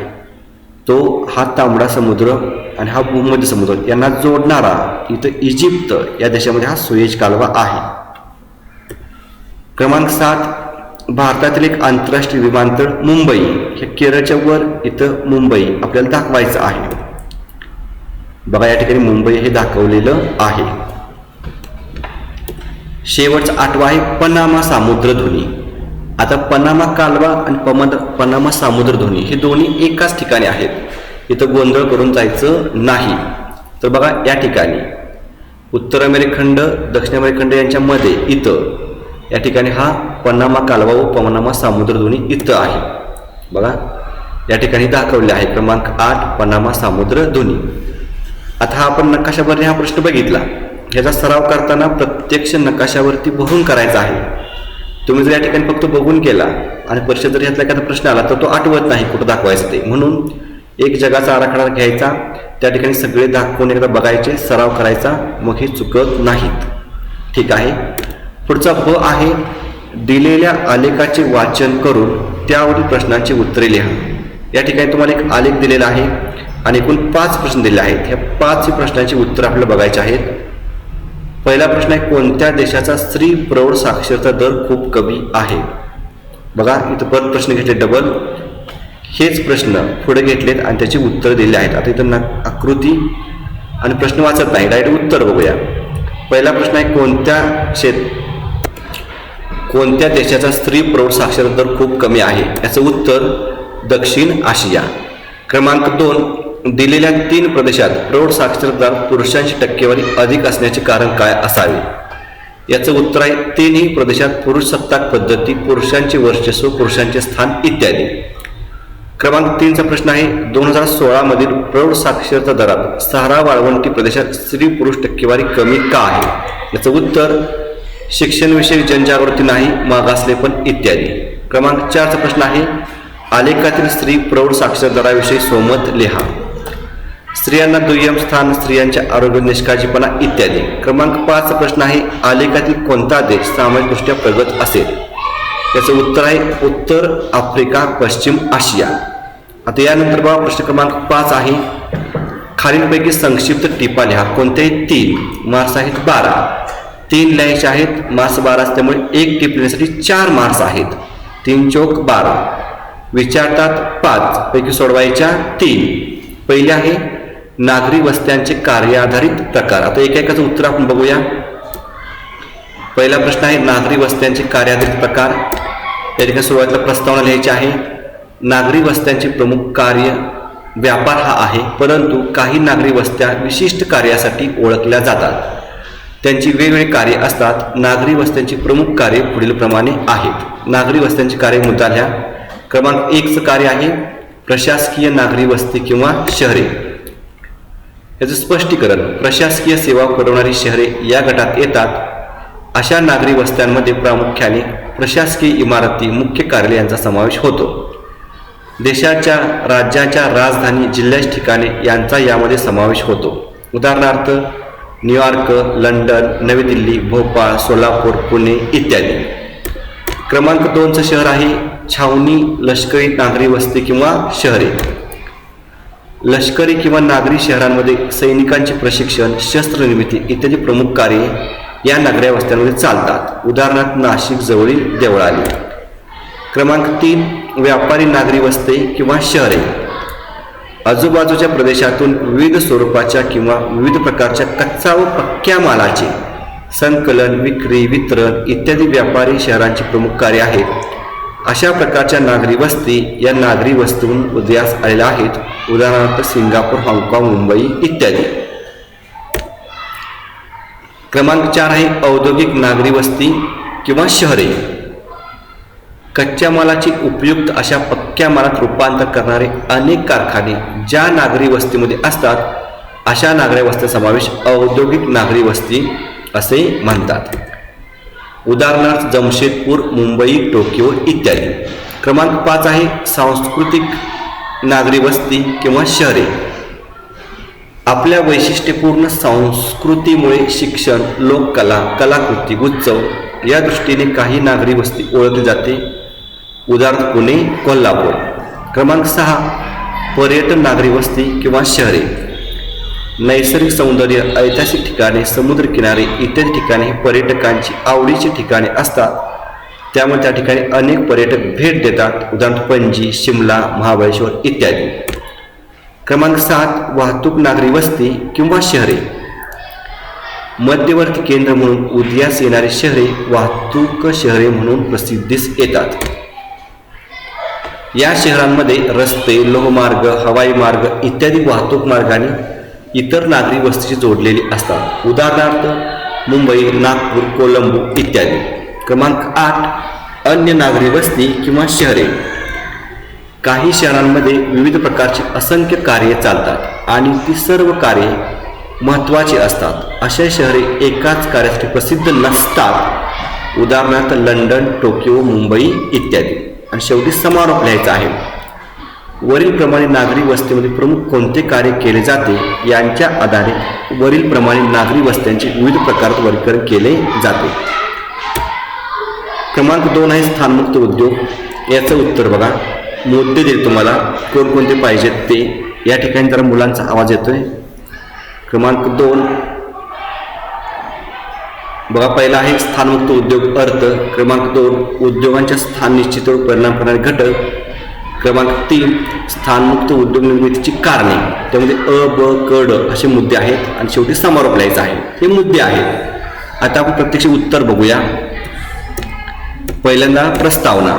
तो हा तांबडा समुद्र आणि हा भूमध्य समुद्र यांना जोडणारा इथं इजिप्त या देशामध्ये हा सुएझ कालवा आहे. क्रमांक 7, भारतातील एक आंतरराष्ट्रीय विमानतळ मुंबई. हे केरळच्या वर इथं मुंबई आपल्याला दाखवायचं आहे. बघा, या ठिकाणी मुंबई हे दाखवलेलं आहे. शेवटचा 8वा आहे पनामा सामुद्रधुनी. आता पनामा कालवा आणि पनामा सामुद्रधुनी हे दोन्ही एकाच ठिकाणी आहेत, इथं गोंधळ करून जायचं नाही. तर बघा, या ठिकाणी उत्तर अमेरिकखंड, दक्षिण अमेरिकखंड यांच्यामध्ये इथं या ठिकाणी हा पनामा कालवा व पनामा सामुद्रधुनी इथं आहे. बघा, या ठिकाणी दाखवले आहे. क्रमांक 8 पनामा सामुद्रधुनी. आता हा आपण नकाशावरती हा प्रश्न बघितला, ह्याचा सराव करताना प्रत्यक्ष नकाशावरती बघून करायचा आहे. तुम्ही जर या ठिकाणी फक्त बघून केला आणि परीक्षेत जर ह्यातला एखादा प्रश्न आला तर तो आठवत नाही कुठं दाखवायचं ते. म्हणून एक जगाचा आराखडा घ्यायचा, त्या ठिकाणी सगळे दाखवून एकदा बघायचे, सराव करायचा, मग हे चुकत नाहीत. ठीक आहे. पुढचा ब आहे दिलेल्या आलेखाचे वाचन करून त्यावरील प्रश्नांची उत्तरे लिहा. या ठिकाणी तुम्हाला एक आलेख दिलेला आहे आणि एकूण 5 प्रश्न दिले आहेत. ह्या 5 प्रश्नांची उत्तर आपल्याला बघायची आहेत. पहिला प्रश्न आहे कोणत्या देशाचा स्त्री प्रौढ साक्षरता दर खूप कमी आहे. बघा, इथं परत प्रश्न घेतले डबल, हेच प्रश्न पुढे घेतलेत आणि त्याची उत्तर दिली आहेत. आता इथं आकृती आणि प्रश्न वाचत नाही, डायरेक्ट उत्तर बघूया. पहिला प्रश्न आहे, कोणत्या देशाचा स्त्री प्रौढ साक्षरता दर खूप कमी आहे? याचं उत्तर दक्षिण आशिया. क्रमांक 2, दिलेल्या 3 प्रदेशात प्रौढ साक्षरता दर पुरुषांची टक्केवारी अधिक असण्याचे कारण काय असावे? याचं उत्तर आहे, 3ही प्रदेशात पुरुषसत्ताक पद्धती, पुरुषांचे वर्चस्व, पुरुषांचे स्थान इत्यादी. क्रमांक 3चा प्रश्न आहे, 2016 मधील प्रौढ साक्षरता दरात सहारा वाळवंटी प्रदेशात स्त्री पुरुष टक्केवारी कमी का आहे? याचं उत्तर शिक्षणविषयक जनजागृती नाही, मागासलेपण इत्यादी. क्रमांक 4चा प्रश्न आहे, आलेखातील स्त्री प्रौढ साक्षरता दराविषयी स्वमत लिहा. स्त्रियांना दुय्यम स्थान, स्त्रियांच्या आरोग्य निष्काळजीपणा इत्यादी. क्रमांक 5चा प्रश्न आहे, आलेखातील कोणता देश सामाजिकदृष्ट्या प्रगत असेल? याचं उत्तर आहे उत्तर आफ्रिका, पश्चिम आशिया. आता यानंतर बघा प्रश्न क्रमांक 5 आहे, खालीलपैकी संक्षिप्त टिपा लिहा. कोणत्याही 3, मार्क्स आहेत 12. 3 लिहायचे आहेत, मार्क्स 12 असल्यामुळे 1 टिप लिहिण्यासाठी 4 मार्क्स आहेत. 3 चौक 12. विचारतात 5 पैकी सोडवायच्या 3. पहिले आहे नागरी वस्त्यांचे कार्य आधारित प्रकार. आता एकेकाचं उत्तर आपण बघूया. पहिला प्रश्न आहे, नागरी वस्त्यांचे कार्य आधारित प्रकार. या ठिकाणी सुरुवातीला प्रस्तावना लिहायची आहे. नागरी वस्त्यांचे प्रमुख कार्य व्यापार हा आहे, परंतु काही नागरी वस्त्या विशिष्ट कार्यासाठी ओळखल्या जातात. त्यांची वेगवेगळी कार्य असतात. नागरी वस्त्यांची प्रमुख कार्य पुढीलप्रमाणे आहेत. नागरी वस्त्यांची कार्य मुद्दा लिहा. क्रमांक 1चं कार्य आहे प्रशासकीय नागरी वस्ती किंवा शहरे. याचं स्पष्टीकरण, प्रशासकीय सेवा पुरवणारी शहरे या गटात येतात. अशा नागरी वस्त्यांमध्ये प्रामुख्याने प्रशासकीय इमारती, मुख्य कार्यालय यांचा समावेश होतो. देशाच्या, राज्याच्या राजधानी, जिल्ह्याच्या ठिकाणे यांचा यामध्ये समावेश होतो. उदाहरणार्थ न्यूयॉर्क, लंडन, नवी दिल्ली, भोपाळ, सोलापूर, पुणे इत्यादी. क्रमांक 2चं शहर आहे छावणी, लष्करी नागरी वस्ती किंवा शहरे. लष्करी किंवा नागरी शहरांमध्ये सैनिकांचे प्रशिक्षण, शस्त्रनिर्मिती इत्यादी प्रमुख कार्ये या नागरी वस्त्यांमध्ये चालतात. उदाहरणार्थ नाशिक जवळील देवळाली. क्रमांक 3, व्यापारी नागरी वस्ती किंवा शहरे. आजूबाजूच्या प्रदेशातून विविध स्वरूपाच्या किंवा विविध प्रकारच्या कच्चा व पक्क्या मालाचे संकलन, विक्री, वितरण इत्यादी व्यापारी शहरांची प्रमुख कार्य आहेत. अशा प्रकारच्या नागरी वस्ती या नागरी वस्तीहून उदयास आलेल्या आहेत. उदाहरणार्थ सिंगापूर, हाँगकाँग, मुंबई इत्यादी. क्रमांक 4 आहे औद्योगिक नागरी वस्ती किंवा शहरे. कच्च्या मालाची उपयुक्त अशा पक्क्या मालात रूपांतर करणारे अनेक कारखाने ज्या नागरी वस्तीमध्ये असतात, अशा नागरी वस्ती समावेश औद्योगिक नागरी वस्ती असे म्हणतात. उदाहरणार्थ जमशेदपूर, मुंबई, टोकियो इत्यादी. क्रमांक 5 आहे सांस्कृतिक नागरी वस्ती किंवा शहरे. आपल्या वैशिष्ट्यपूर्ण संस्कृतीमुळे शिक्षण, लोककला, कलाकृती, उत्सव या दृष्टीने काही नागरी वस्ती ओळखली जाते. उदाहरणार्थ पुणे, कोल्हापूर. क्रमांक 6 पर्यटन नागरी वस्ती किंवा शहरे. नैसर्गिक सौंदर्य, ऐतिहासिक ठिकाणे, समुद्रकिनारे इत्यादी ठिकाणे ही पर्यटकांची आवडीची ठिकाणे असतात. त्यामुळे त्या ठिकाणी अनेक पर्यटक भेट देतात. उदाहरणार्थ पणजी, शिमला, महाबळेश्वर इत्यादी. क्रमांक 7 वाहतूक नागरी वस्ती किंवा शहरे. मध्यवर्ती केंद्र म्हणून उदयास येणारी शहरे वाहतूक शहरे म्हणून प्रसिद्धीस येतात. या शहरांमध्ये रस्ते, लोहमार्ग, हवाई मार्ग इत्यादी वाहतूक मार्गाने इतर नागरी वस्तीशी जोडलेली असतात. उदाहरणार्थ मुंबई, नागपूर, कोलंबो इत्यादी. क्रमांक 8 अन्य नागरी वस्ती किंवा शहरे. काही शहरांमध्ये विविध प्रकारची असंख्य कार्ये चालतात आणि ती सर्व कार्ये महत्त्वाची असतात. अशा शहरे एकाच कार्यासाठी प्रसिद्ध नसतात. उदाहरणार्थ लंडन, टोकियो, मुंबई इत्यादी. आणि शेवटी समारोप लिहायचा आहे. वरीलप्रमाणे नागरी वस्तीमध्ये प्रमुख कोणते कार्य केले जाते यांच्या आधारे वरीलप्रमाणे नागरी वस्त्यांचे विविध प्रकारात वर्गीकरण केले जाते. क्रमांक 2 आहे स्थानमुक्त उद्योग. याचं उत्तर बघा. मुद्दे दिले तुम्हाला, कोणकोणते पाहिजेत ते. या ठिकाणी जरा मुलांचा आवाज येतोय. क्रमांक 2 बघा. पहिला आहे स्थानमुक्त उद्योग अर्थ. क्रमांक 2 उद्योगांच्या स्थान निश्चितीवर परिणाम करणारे घटक. क्रमांक 3 स्थानमुक्त उद्योग निर्मितीची कारणे. त्यामध्ये अ, ब, क, ड असे मुद्दे आहेत. आणि शेवटी समारोप लिहायचा आहे. हे मुद्दे आहेत. आता आपण प्रत्यक्ष उत्तर बघूया. पहिल्यांदा प्रस्तावना.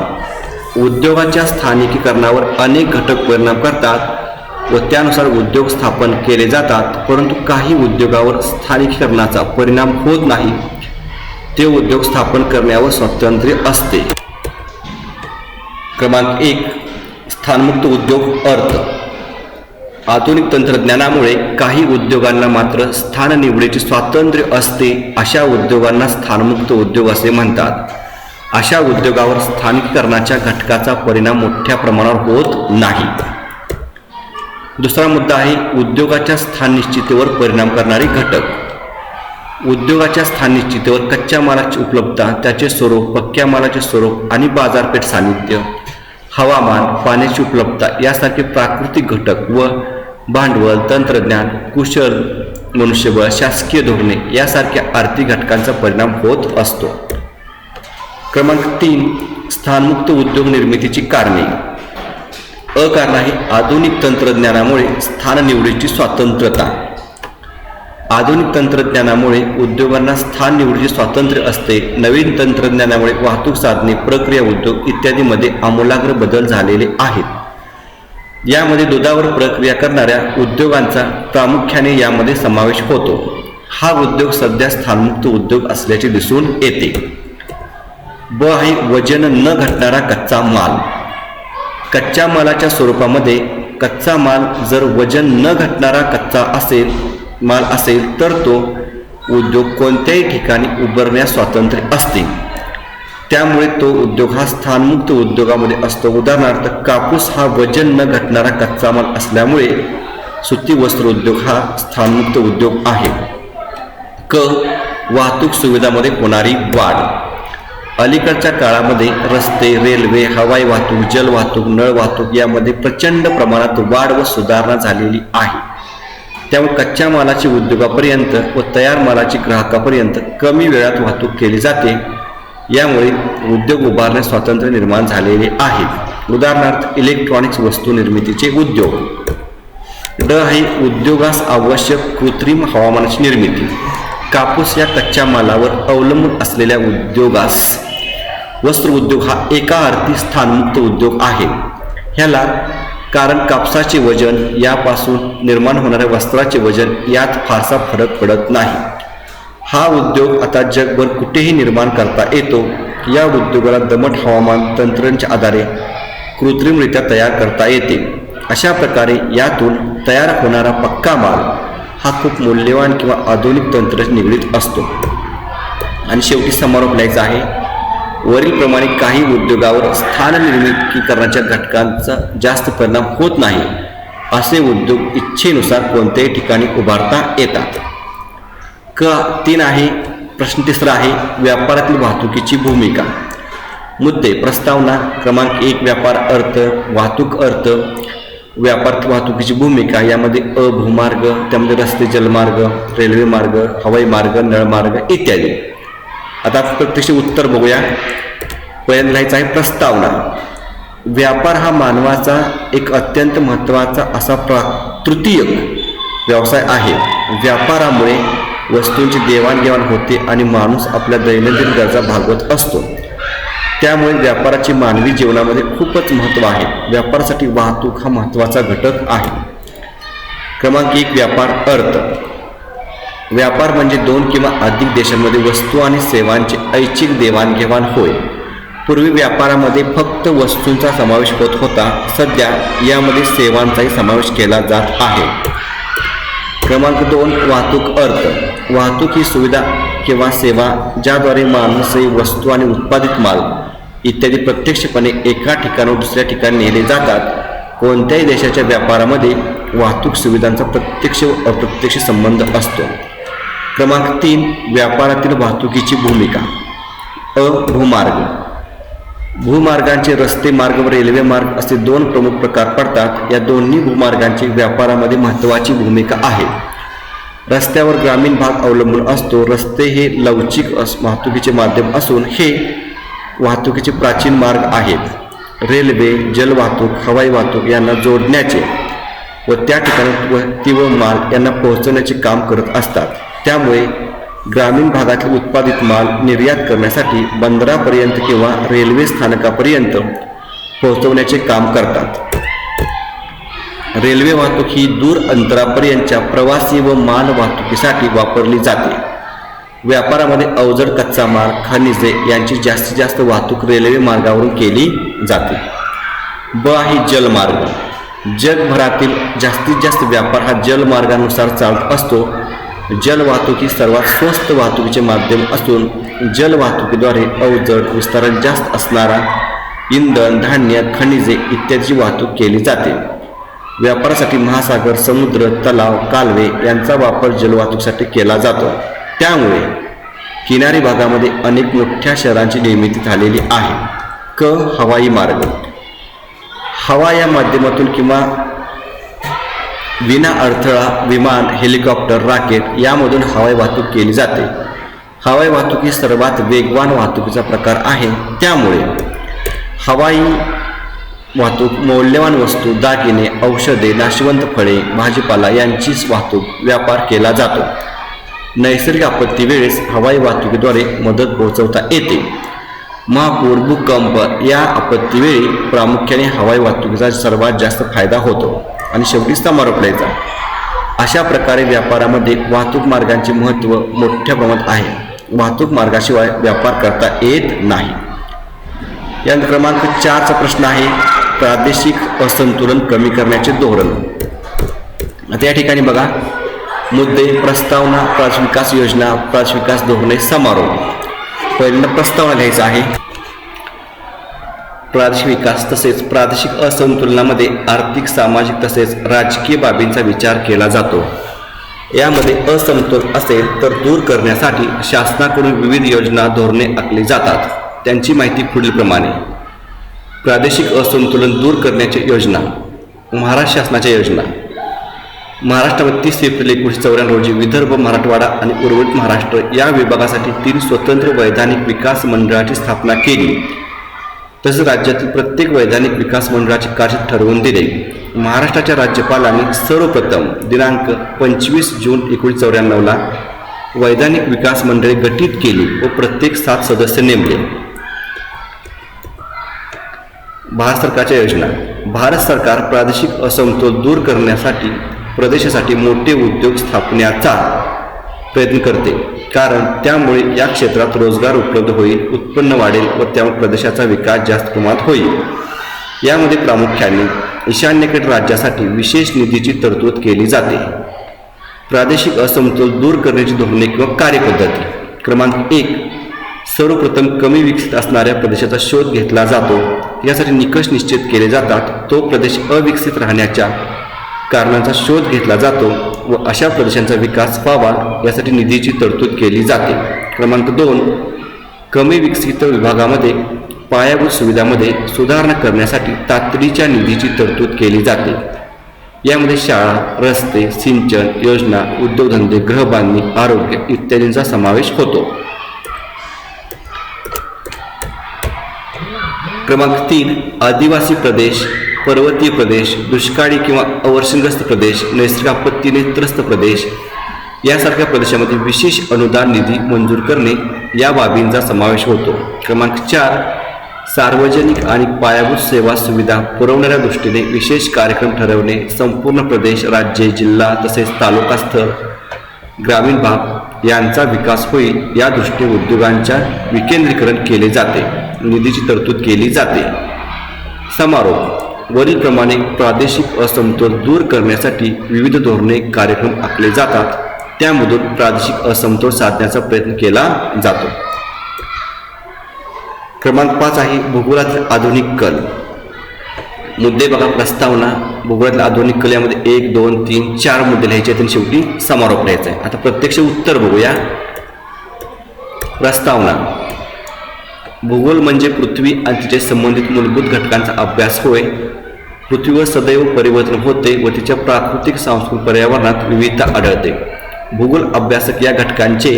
उद्योगाच्या स्थानिकीकरणावर अनेक घटक परिणाम करतात व त्यानुसार उद्योग स्थापन केले जातात, परंतु काही उद्योगावर स्थानिकीकरणाचा परिणाम होत नाही. ते उद्योग स्थापन करण्यावर स्वातंत्र्य असते. क्रमांक 1. स्थानमुक्त उद्योग अर्थ. आधुनिक तंत्रज्ञानामुळे काही उद्योगांना मात्र स्थान निवडीचे स्वातंत्र्य असते. अशा उद्योगांना स्थानमुक्त उद्योग असे म्हणतात. अशा उद्योगावर स्थानिकीकरणाच्या घटकाचा परिणाम मोठ्या प्रमाणावर होत नाही. दुसरा मुद्दा आहे उद्योगाच्या स्थान निश्चितीवर परिणाम करणारे घटक. उद्योगाच्या स्थान निश्चितीवर कच्च्या मालाची उपलब्धता, त्याचे स्वरूप, पक्क्या मालाचे स्वरूप आणि बाजारपेठ सानिध्य, हवामान, पाण्याची उपलब्धता यासारखे प्राकृतिक घटक व भांडवल, तंत्रज्ञान, कुशल मनुष्यबळ, शासकीय धोरणे यासारख्या आर्थिक घटकांचा परिणाम होत असतो. क्रमांक 3. स्थानमुक्त उद्योग निर्मितीची कारणे. कारण आहे आधुनिक तंत्रज्ञानामुळे स्थान निवडीची स्वातंत्र्यता. आधुनिक तंत्रज्ञानामुळे उद्योगांना स्थान निवडीचे स्वातंत्र्य असते. नवीन तंत्रज्ञानामुळे वाहतूक साधने, प्रक्रिया उद्योग इत्यादीमध्ये आमूलाग्र बदल झालेले आहेत. यामध्ये दुधावर प्रक्रिया करणाऱ्या उद्योगांचा प्रामुख्याने यामध्ये समावेश होतो. हा उद्योग सध्या स्थानमुक्त उद्योग असल्याचे दिसून येते. ब आहे वजन न घटणारा कच्चा माल. कच्च्या मालाच्या स्वरूपामध्ये कच्चा माल जर वजन न घटणारा कच्चा माल असेल तर तो उद्योग कोणत्याही ठिकाणी उभारण्यास स्वातंत्र्य असते. त्यामुळे तो उद्योग हा स्थानमुक्त उद्योगामध्ये असतो. उदाहरणार्थ कापूस हा वजन न घटणारा कच्चा माल असल्यामुळे सुती वस्त्र उद्योग हा स्थानमुक्त उद्योग आहे. क. वाहतूक सुविधामध्ये होणारी वाढ. अलीकडच्या काळामध्ये रस्ते, रेल्वे, हवाई वाहतूक, जल वाहतूक, नळ वाहतूक यामध्ये प्रचंड प्रमाणात वाढ व सुधारणा झालेली आहे. त्यामुळे कच्च्या मालाची उद्योगापर्यंत व तयार मालाची ग्राहकापर्यंत कमी वेळात वाहतूक केली जाते. यामुळे उद्योग उभारण्यास स्वातंत्र्य निर्माण झालेले आहे. उदाहरणार्थ इलेक्ट्रॉनिक्स वस्तू निर्मितीचे उद्योग. ड आहे उद्योगास आवश्यक कृत्रिम हवामानाची निर्मिती. कापूस या कच्च्या मालावर अवलंबून असलेल्या उद्योगास वस्त्र उद्योग हा एका अर्थी स्थानमुक्त उद्योग आहे. ह्याला कारण कापसाचे वजन यापासून निर्माण होणाऱ्या वस्त्राचे वजन यात फारसा फरक पडत नाही. हा उद्योग आता जगभर कुठेही निर्माण करता येतो. या उद्योगाला दमट हवामान तंत्रांच्या आधारे कृत्रिमरित्या तयार करता येते. अशा प्रकारे यातून तयार होणारा पक्का माल हा खूप मूल्यवान किंवा आधुनिक तंत्राशी निगडीत असतो. आणि शेवटी समारोप लिहायचा आहे. वरीलप्रमाणे काही उद्योगावर स्थान निर्मितीकरणाच्या घटकांचा जास्त परिणाम होत नाही. असे उद्योग इच्छेनुसार कोणत्याही ठिकाणी उभारता येतात. 3 आहे. प्रश्न 3 आहे व्यापारातील वाहतुकीची भूमिका. मुद्दे. प्रस्तावना. क्रमांक 1 व्यापार अर्थ, वाहतूक अर्थ, व्यापार वाहतुकीची भूमिका. यामध्ये भूमार्ग, त्यामध्ये रस्ते, जलमार्ग, रेल्वे मार्ग, हवाई मार्ग, नळमार्ग इत्यादी. आता प्रत्यक्ष उत्तर बघूया. पहिल्यांदा लिहायचं आहे प्रस्तावना. व्यापार हा मानवाचा एक अत्यंत महत्त्वाचा असा तृतीयक व्यवसाय आहे. व्यापारामुळे वस्तूंची देवाणघेवाण होते आणि माणूस आपल्या दैनंदिन गरजा भागवत असतो. त्यामुळे व्यापाराची मानवी जीवनामध्ये खूपच महत्त्व आहे. व्यापारासाठी वाहतूक हा महत्त्वाचा घटक आहे. क्रमांक 1 व्यापार अर्थ. व्यापार म्हणजे 2 किंवा अधिक देशांमध्ये वस्तू आणि सेवांचे ऐच्छिक देवाणघेवाण होय. पूर्वी व्यापारामध्ये फक्त वस्तूंचा समावेश होत होता. सध्या यामध्ये सेवांचाही समावेश केला जात आहे. क्रमांक 2 वाहतूक अर्थ. वाहतूक ही सुविधा किंवा सेवा ज्याद्वारे माणूसही वस्तू आणि उत्पादित माल इत्यादी प्रत्यक्षपणे एका ठिकाणाहून दुसऱ्या ठिकाणी नेले जातात. कोणत्याही देशाच्या व्यापारामध्ये वाहतूक सुविधांचा प्रत्यक्ष व अप्रत्यक्ष संबंध असतो. क्रमांक 3 व्यापारातील वाहतुकीची भूमिका. भूमार्ग. भूमार्गांचे रस्ते मार्ग व रेल्वे मार्ग असे 2 प्रमुख प्रकार पडतात. या दोन्ही भूमार्गांची व्यापारामध्ये महत्त्वाची भूमिका आहे. रस्त्यावर ग्रामीण भाग अवलंबून असतो. रस्ते हे लवचिक वाहतुकीचे माध्यम असून हे वाहतुकीचे प्राचीन मार्ग आहेत. रेल्वे, जलवाहतूक, हवाई वाहतूक यांना जोडण्याचे व त्या ठिकाणी व्यक्ती व माल यांना पोहोचवण्याचे काम करत असतात. त्यामुळे ग्रामीण भागातील उत्पादित माल निर्यात करण्यासाठी बंदरापर्यंत किंवा रेल्वे स्थानकापर्यंत पोहोचवण्याचे काम करतात. रेल्वे वाहतूक ही दूर अंतरापर्यंतच्या प्रवासी व माल वाहतुकीसाठी वापरली जाते. व्यापारामध्ये अवजड कच्चा माल, खनिजे यांची जास्तीत जास्त वाहतूक रेल्वे मार्गावरून केली जाते. ब आहे जलमार्ग. जगभरातील जास्तीत जास्त व्यापार हा जलमार्गानुसार चालत असतो. जलवाहतूक ही सर्वात स्वस्त वाहतुकीचे माध्यम असून जलवाहतुकीद्वारे अवजड, विस्तारण जास्त असणारा इंधन, धान्य, खनिजे इत्यादीची वाहतूक केली जाते. व्यापारासाठी महासागर, समुद्र, तलाव, कालवे यांचा वापर जलवाहतुकीसाठी केला जातो. त्यामुळे किनारी भागामध्ये अनेक मोठ्या शहरांची निर्मिती झालेली आहे. क हवाई मार्ग. हवा या माध्यमातून किंवा विना अडथळा विमान, हेलिकॉप्टर, रॉकेट यामधून हवाई वाहतूक केली जाते. हवाई वाहतूक ही सर्वात वेगवान वाहतुकीचा प्रकार आहे. त्यामुळे हवाई वाहतूक मौल्यवान वस्तू, दागिने, औषधे, नाशवंत फळे, भाजीपाला यांची वाहतूक व्यापार केला जातो. नैसर्गिक आपत्ती वेळेस हवाई वाहतुकीद्वारे मदत पोहोचवता येते. महापूर, भूकंप या आपत्तीवेळी प्रामुख्याने हवाई वाहतुकीचा सर्वात जास्त फायदा होतो. आणि शेवटी समारोप द्यायचा. अशा प्रकारे व्यापारामध्ये वाहतूक मार्गांचे महत्त्व मोठ्या प्रमाणात आहे. वाहतूक मार्गाशिवाय व्यापार करता येत नाही. या क्रमांक 4चा प्रश्न आहे प्रादेशिक असंतुलन कमी करण्याचे धोरण. आता या ठिकाणी बघा मुद्दे: प्रस्तावना, प्रादेशिक विकास योजना, प्रादेशिक विकास धोरणे, समारोप. पहिल्यांदा प्रस्तावना लिहायचा आहे. प्रादेशिक विकास तसेच प्रादेशिक असंतुलनामध्ये आर्थिक, सामाजिक तसेच राजकीय बाबींचा विचार केला जातो. यामध्ये असमतोल असेल तर दूर करण्यासाठी शासनाकडून विविध योजना, धोरणे आखली जातात. त्यांची माहिती पुढीलप्रमाणे: प्रादेशिक असंतुलन दूर करण्याच्या योजना. महाराष्ट्र शासनाच्या योजना. महाराष्ट्रामध्ये 30 एप्रिल 1994 रोजी विदर्भ, मराठवाडा आणि उर्वरित महाराष्ट्र या विभागासाठी 3 स्वतंत्र वैधानिक विकास मंडळाची स्थापना केली. तसेच राज्यातील प्रत्येक वैधानिक विकास मंडळाचे कार्य ठरवून दिले. महाराष्ट्राच्या राज्यपालांनी सर्वप्रथम दिनांक 25 जून 1994ला वैधानिक विकास मंडळे गठीत केली व प्रत्येक 7 सदस्य नेमले. भारत सरकारच्या योजना. भारत सरकार प्रादेशिक असमतोल दूर करण्यासाठी प्रदेशासाठी मोठे उद्योग स्थापण्याचा प्रयत्न करते, कारण त्यामुळे या क्षेत्रात रोजगार उपलब्ध होईल, उत्पन्न वाढेल व त्यामुळे प्रदेशाचा विकास जास्त प्रमाणात होईल. यामध्ये प्रामुख्याने ईशान्येकडील राज्यासाठी विशेष निधीची तरतूद केली जाते. प्रादेशिक असमतोल दूर करण्याची धोरणे किंवा कार्यपद्धती. क्रमांक 1. सर्वप्रथम कमी विकसित असणाऱ्या प्रदेशाचा शोध घेतला जातो. यासाठी निकष निश्चित केले जातात. तो प्रदेश अविकसित राहण्याच्या कारणांचा शोध घेतला जातो व अशा प्रदेशांचा विकास व्हावा यासाठी निधीची तरतूद केली जाते. क्रमांक 2. कमी विकसित विभागामध्ये पायाभूत सुविधांमध्ये सुधारणा करण्यासाठी तातडीच्या निधीची तरतूद केली जाते. यामध्ये शाळा, रस्ते, सिंचन योजना, उद्योगधंदे, गृहबांधणी, आरोग्य इत्यादींचा समावेश होतो. क्रमांक 3. आदिवासी प्रदेश, पर्वतीय प्रदेश, दुष्काळी किंवा अवर्षणग्रस्त प्रदेश, नैसर्गिक आपत्तीने त्रस्त प्रदेश यासारख्या प्रदेशामध्ये विशेष अनुदान निधी मंजूर करणे या बाबींचा समावेश होतो. क्रमांक 4. सार्वजनिक आणि पायाभूत सेवा सुविधा पुरवणाऱ्या दृष्टीने विशेष कार्यक्रम ठरवणे. संपूर्ण प्रदेश, राज्य, जिल्हा तसेच तालुका स्तर, ग्रामीण भाग यांचा विकास होईल या दृष्टीने उद्योगांच्या विकेंद्रीकरण केले जाते. निधीची तरतूद केली जाते. समारोप. वरीलप्रमाणे प्रादेशिक असमतोल दूर करण्यासाठी विविध धोरणे, कार्यक्रम आखले जातात. त्यामधून प्रादेशिक असमतोल साधण्याचा प्रयत्न केला जातो. क्रमांक 5 आहे भूगोलातील आधुनिक कल. मुद्दे बघा. प्रस्तावना, भूगोलातील आधुनिक कल यामध्ये 1, 2, 3, 4 मुद्दे लिहायचे आहेत आणि शेवटी समारोप लिहायचा आहे. आता प्रत्यक्ष उत्तर बघूया. प्रस्तावना. भूगोल म्हणजे पृथ्वी आणि तिचे संबंधित मूलभूत घटकांचा अभ्यास होय. पृथ्वीवर सदैव परिवर्तन होते व तिच्या प्राकृतिक, सांस्कृतिक पर्यावरणात विविधता आढळते. भूगोल अभ्यासक या घटकांचे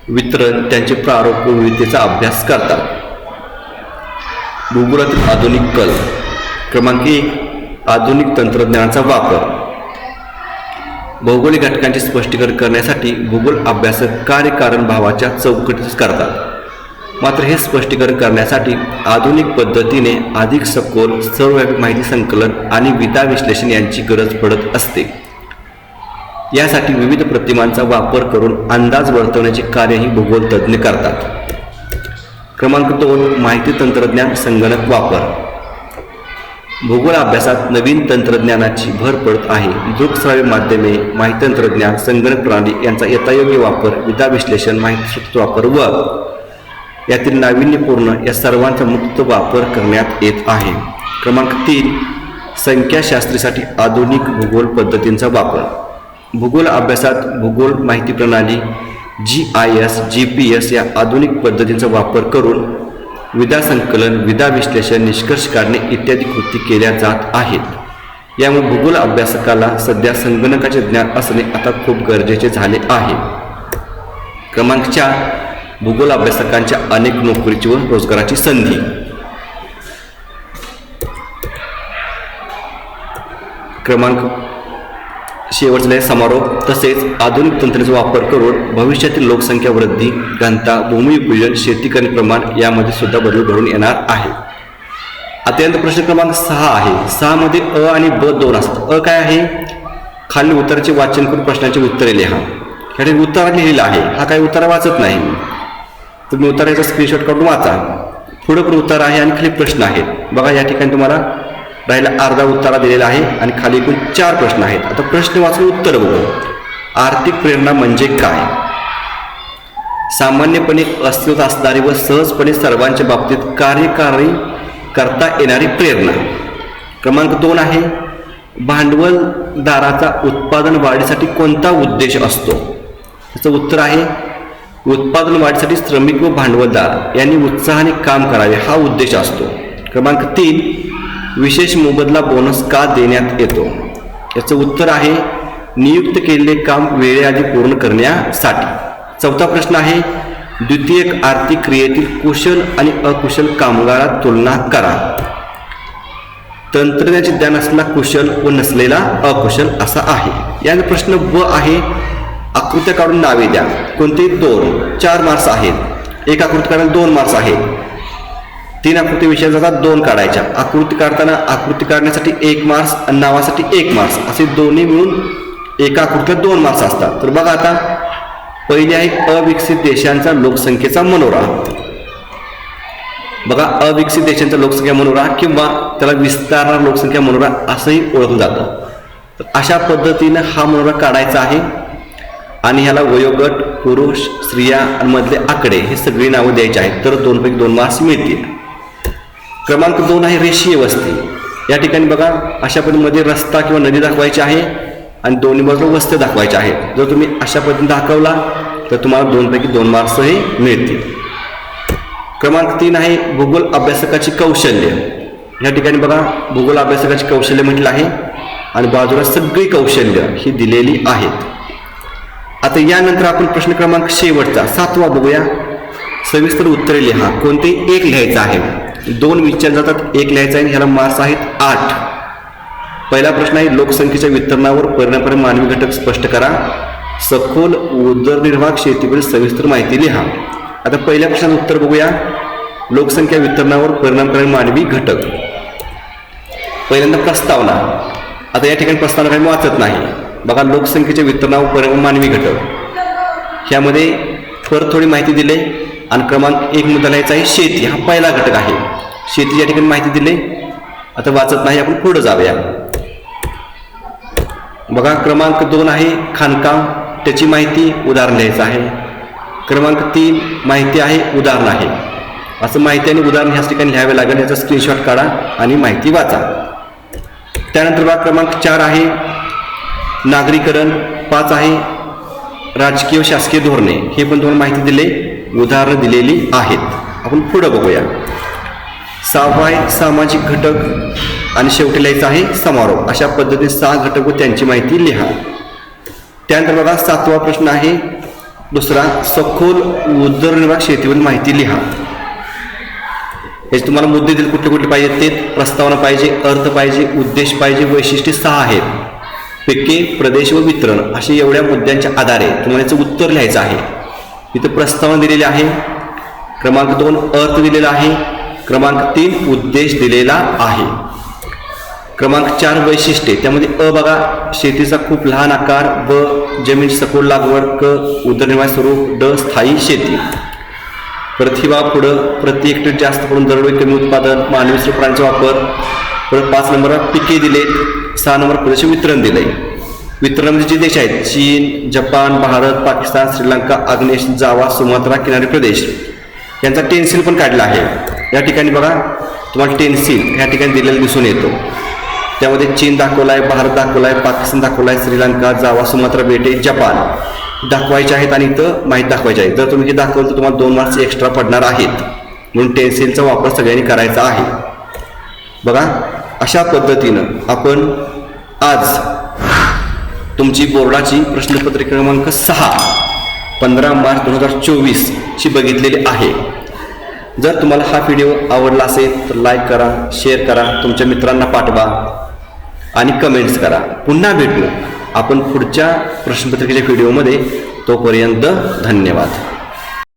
वितरण, त्यांचे प्रारूप व विविधतेचा अभ्यास करतात. भूगोलातील आधुनिक कल. क्रमांक 1. आधुनिक तंत्रज्ञानाचा वापर. भौगोलिक घटकांचे स्पष्टीकरण करण्यासाठी भूगोल अभ्यासक कार्यकारण भावाच्या चौकटीच करतात। मात्र हे स्पष्टीकरण करण्यासाठी आधुनिक पद्धतीने अधिक सखोल सर्वव्यापी माहिती संकलन आणि विधा विश्लेषण यांची गरज पडत असते। यासाठी विविध प्रतिमांचा वापर करून अंदाज वर्तवण्याचे कार्यही भूगोल तज्ज्ञ करतात। क्रमांक 2 माहिती तंत्रज्ञान संगणक वापर। भूगोल अभ्यासात नवीन तंत्रज्ञानाची भर पडत आहे। दृकश्राव्य माध्यमे, माहिती तंत्रज्ञान, संगणक प्रणाली यांचा यथायोग्य वापर, विधा विश्लेषण, माहिती स्रोत वापर व यातील नाविन्यपूर्ण या सर्वांचा मुक्त वापर करण्यात येत आहे। क्रमांक 3 संख्याशास्त्रीसाठी आधुनिक भूगोल पद्धतींचा वापर। भूगोल अभ्यासात भूगोल माहिती प्रणाली GIS, GPS या आधुनिक पद्धतींचा वापर करून विधा संकलन, विधा विश्लेषण, निष्कर्ष काढणे इत्यादी कृती केल्या जात आहेत। यामुळे भूगोल अभ्यासकाला सध्या संगणकाचे ज्ञान असणे आता खूप गरजेचे झाले आहे। क्रमांक 4 भूगोल अभ्यासकांच्या अनेक नोकरीची व रोजगाराची संधी। क्रमांक शेवटचा समारोप। तसेच आधुनिक तंत्राचा वापर करून भविष्यातील लोकसंख्या वृद्धी, घनता, भूमिपूजन, शेतीकरण प्रमाण यामध्ये सुद्धा बदल घडून येणार आहे। अत्यंत प्रश्न क्रमांक 6 आहे। 6 मध्ये अ आणि ब दोन असतात। अ काय आहे? खालील उत्तराचे वाचन करून प्रश्नाचे उत्तरे लिहा। ह्याने उत्तर लिहिलेलं आहे, हा काही उत्तर वाचत नाही, तुम्ही उत्तराचा स्क्रीनशॉट काढून वाचा। पुढे पण उत्तर आहे आणि खाली प्रश्न आहेत। बघा या ठिकाणी तुम्हाला राहिला अर्धा उत्तरा दिलेला आहे आणि खाली एकूण 4 प्रश्न आहेत। आता प्रश्न वाचून उत्तर बघू। आर्थिक प्रेरणा म्हणजे काय? सामान्यपणे अस्तित्वात असणारी व सहजपणे सर्वांच्या बाबतीत कार्यकारी करता येणारी प्रेरणा। क्रमांक 2 आहे भांडवलदाराचा उत्पादन वाढीसाठी कोणता उद्देश असतो? त्याचं उत्तर आहे उत्पादन वाढीसाठी श्रमिक व भांडवलदार यांनी उत्साहाने काम करावे हा उद्देश असतो। क्रमांक 3 विशेष मोबदला बोनस का देण्यात येतो? याचं उत्तर आहे नियुक्त केलेले काम वेळेआधी पूर्ण करण्यासाठी। चौथा प्रश्न आहे द्वितीयक आर्थिक क्रियेतील कुशल आणि अकुशल कामगारात तुलना करा। तंत्रज्ञानाचे ज्ञान असलेला कुशल व नसलेला अकुशल असा आहे। यानंतर प्रश्न ब आहे आकृत्या काढून नावे द्या। कोणते? 2 4 मार्क्स आहेत। एक आकृती काढायला 2 मार्क्स आहेत। 3 आकृती विषय जातात 2 काढायच्या। आकृती काढताना आकृती काढण्यासाठी 1 मार्क्स आणि नावासाठी 1 मार्क्स असे दोन्ही मिळून एका आकृतीला 2 मार्क्स असतात। तर बघा आता पहिली आहे अविकसित देशांचा लोकसंख्येचा मनोरा। बघा अविकसित देशांचा लोकसंख्या मनोरा किंवा त्याला विस्तारणार लोकसंख्या मनोरा असंही ओळखलं जातं। तर अशा पद्धतीनं हा मनोरा काढायचा आहे आणि ह्याला वयोगट, पुरुष, स्त्रिया आणि मधले आकडे हे सगळी नावं द्यायची आहेत, तर 2 पैकी 2 मार्क्स मिळतील। क्रमांक 2 आहे रेषीय वस्ती। या ठिकाणी बघा अशा पद्धतीमध्ये रस्ता किंवा नदी दाखवायची आहे आणि दोन्ही बाजूला वस्त्या दाखवायच्या आहेत। जर तुम्ही अशा पद्धतीने दाखवला तर तुम्हाला 2 पैकी 2 मार्क्स हे मिळतील। क्रमांक 3 आहे भूगोल अभ्यासकाची कौशल्य। या ठिकाणी बघा भूगोल अभ्यासकाची कौशल्य म्हटलं आहे आणि बाजूला सगळी कौशल्य ही दिलेली आहेत। आता यानंतर आपण प्रश्न क्रमांक शेवटचा 7वा बघूया। सविस्तर उत्तरे लिहा। कोणते? 1 लिहायचं आहे। 2 विचार जातात, 1 लिहायचं आहे। ह्याला मार्क्स आहेत 8। पहिला प्रश्न आहे लोकसंख्येच्या वितरणावर परिणामकारक मानवी घटक स्पष्ट करा। सखोल उदरनिर्वाह शेतीवरील सविस्तर माहिती लिहा। आता पहिल्या प्रश्नाचं उत्तर बघूया। लोकसंख्या वितरणावर परिणामकारक मानवी घटक। पहिल्यांदा प्रस्तावना। आता या ठिकाणी प्रस्तावना काही वाचत नाही। बघा लोकसंख्येच्या वितरणावर परिणाम मानवी घटक, ह्यामध्ये परत थोडी माहिती दिली आणि क्रमांक 1 मुद्दा लिहायचा आहे शेती, हा पहिला घटक आहे। शेती या ठिकाणी माहिती दिली, आता वाचत नाही, आपण पुढे जाऊया। बघा क्रमांक 2 आहे खाणकाम, त्याची माहिती उदाहरण लिहायचं आहे। क्रमांक 3 माहिती आहे उदाहरण आहे। असं माहिती आणि उदाहरण ह्याच ठिकाणी लिहावे लागेल, याचा स्क्रीनशॉट काढा आणि माहिती वाचा। त्यानंतर बघा क्रमांक 4 आहे नागरीकरण, 5 आहे राजकीय व शासकीय धोरणे, हे पण तुम्हाला माहिती दिले, उदाहरणं दिलेली आहेत। आपण पुढे बघूया। 6वा आहे सामाजिक घटक आणि शेवटी लिहायचा आहे समारोप। अशा पद्धतीने 6 घटक व त्यांची माहिती लिहा। त्यानंतर बघा 7वा प्रश्न आहे दुसरा सखोल उदरनिर्वाह शेतीवरील माहिती लिहा। हे तुम्हाला मुद्दे दिले कुठले कुठले पाहिजे ते, प्रस्तावना पाहिजे, अर्थ पाहिजे, उद्देश पाहिजे, वैशिष्ट्ये 6 आहेत। पिके, प्रदेश व वितरण अशी एवढ्या मुद्द्यांच्या आधारे तुम्हाला याचं उत्तर लिहायचं आहे. इथं प्रस्तावना दिलेली आहे. क्रमांक 2 अर्थ दिलेला आहे. क्रमांक 3 उद्देश दिलेला आहे. क्रमांक 4 वैशिष्ट्ये. त्यामध्ये अ बघा, शेतीचा खूप लहान आकार. ब जमीन सखोल लागवड. क उदरनिर्वाह स्वरूप. ड स्थायी शेती. परत ही बघा पुढं प्रति हेक्टर जास्त पडून दरडोई कमी उत्पादन. मानवी स्रोत प्राण्यांचा वापर. परत 5 नंबरला पिके दिलेत. 6 नंबर प्रदेश वितरण दिलंय. वितरणामध्ये जे देश आहेत चीन, जपान, भारत, पाकिस्तान, श्रीलंका, आग्नेय जावा, सुमात्रा, किनारी प्रदेश यांचा टेन्सिल पण काढला आहे. या ठिकाणी बघा तुम्हाला टेन्सिल या ठिकाणी दिलेला दिसून येतो. त्यामध्ये चीन दाखवला आहे, भारत दाखवला आहे, पाकिस्तान दाखवला आहे, श्रीलंका, जावा, सुमात्रा बेटे, जपान दाखवायचे आहेत आणि इथं माहीत दाखवायचे आहे. जर तुम्ही हे दाखवलं तर तुम्हाला 2 मार्क्स एक्स्ट्रा पडणार आहेत. म्हणून टेन्सिलचा वापर सगळ्यांनी करायचा आहे. बघा अशा पद्धतीनं आपण आज तुमची बोर्डाची प्रश्नपत्रिका क्रमांक 6 15 मार्च 2024 ची बघितलेली आहे. जर तुम्हाला हा व्हिडिओ आवडला असेल तर लाईक करा, शेअर करा, तुमच्या मित्रांना पाठवा आणि कमेंट्स करा. पुन्हा भेटू आपण पुढच्या प्रश्नपत्रिकेच्या व्हिडिओमध्ये. तोपर्यंत धन्यवाद.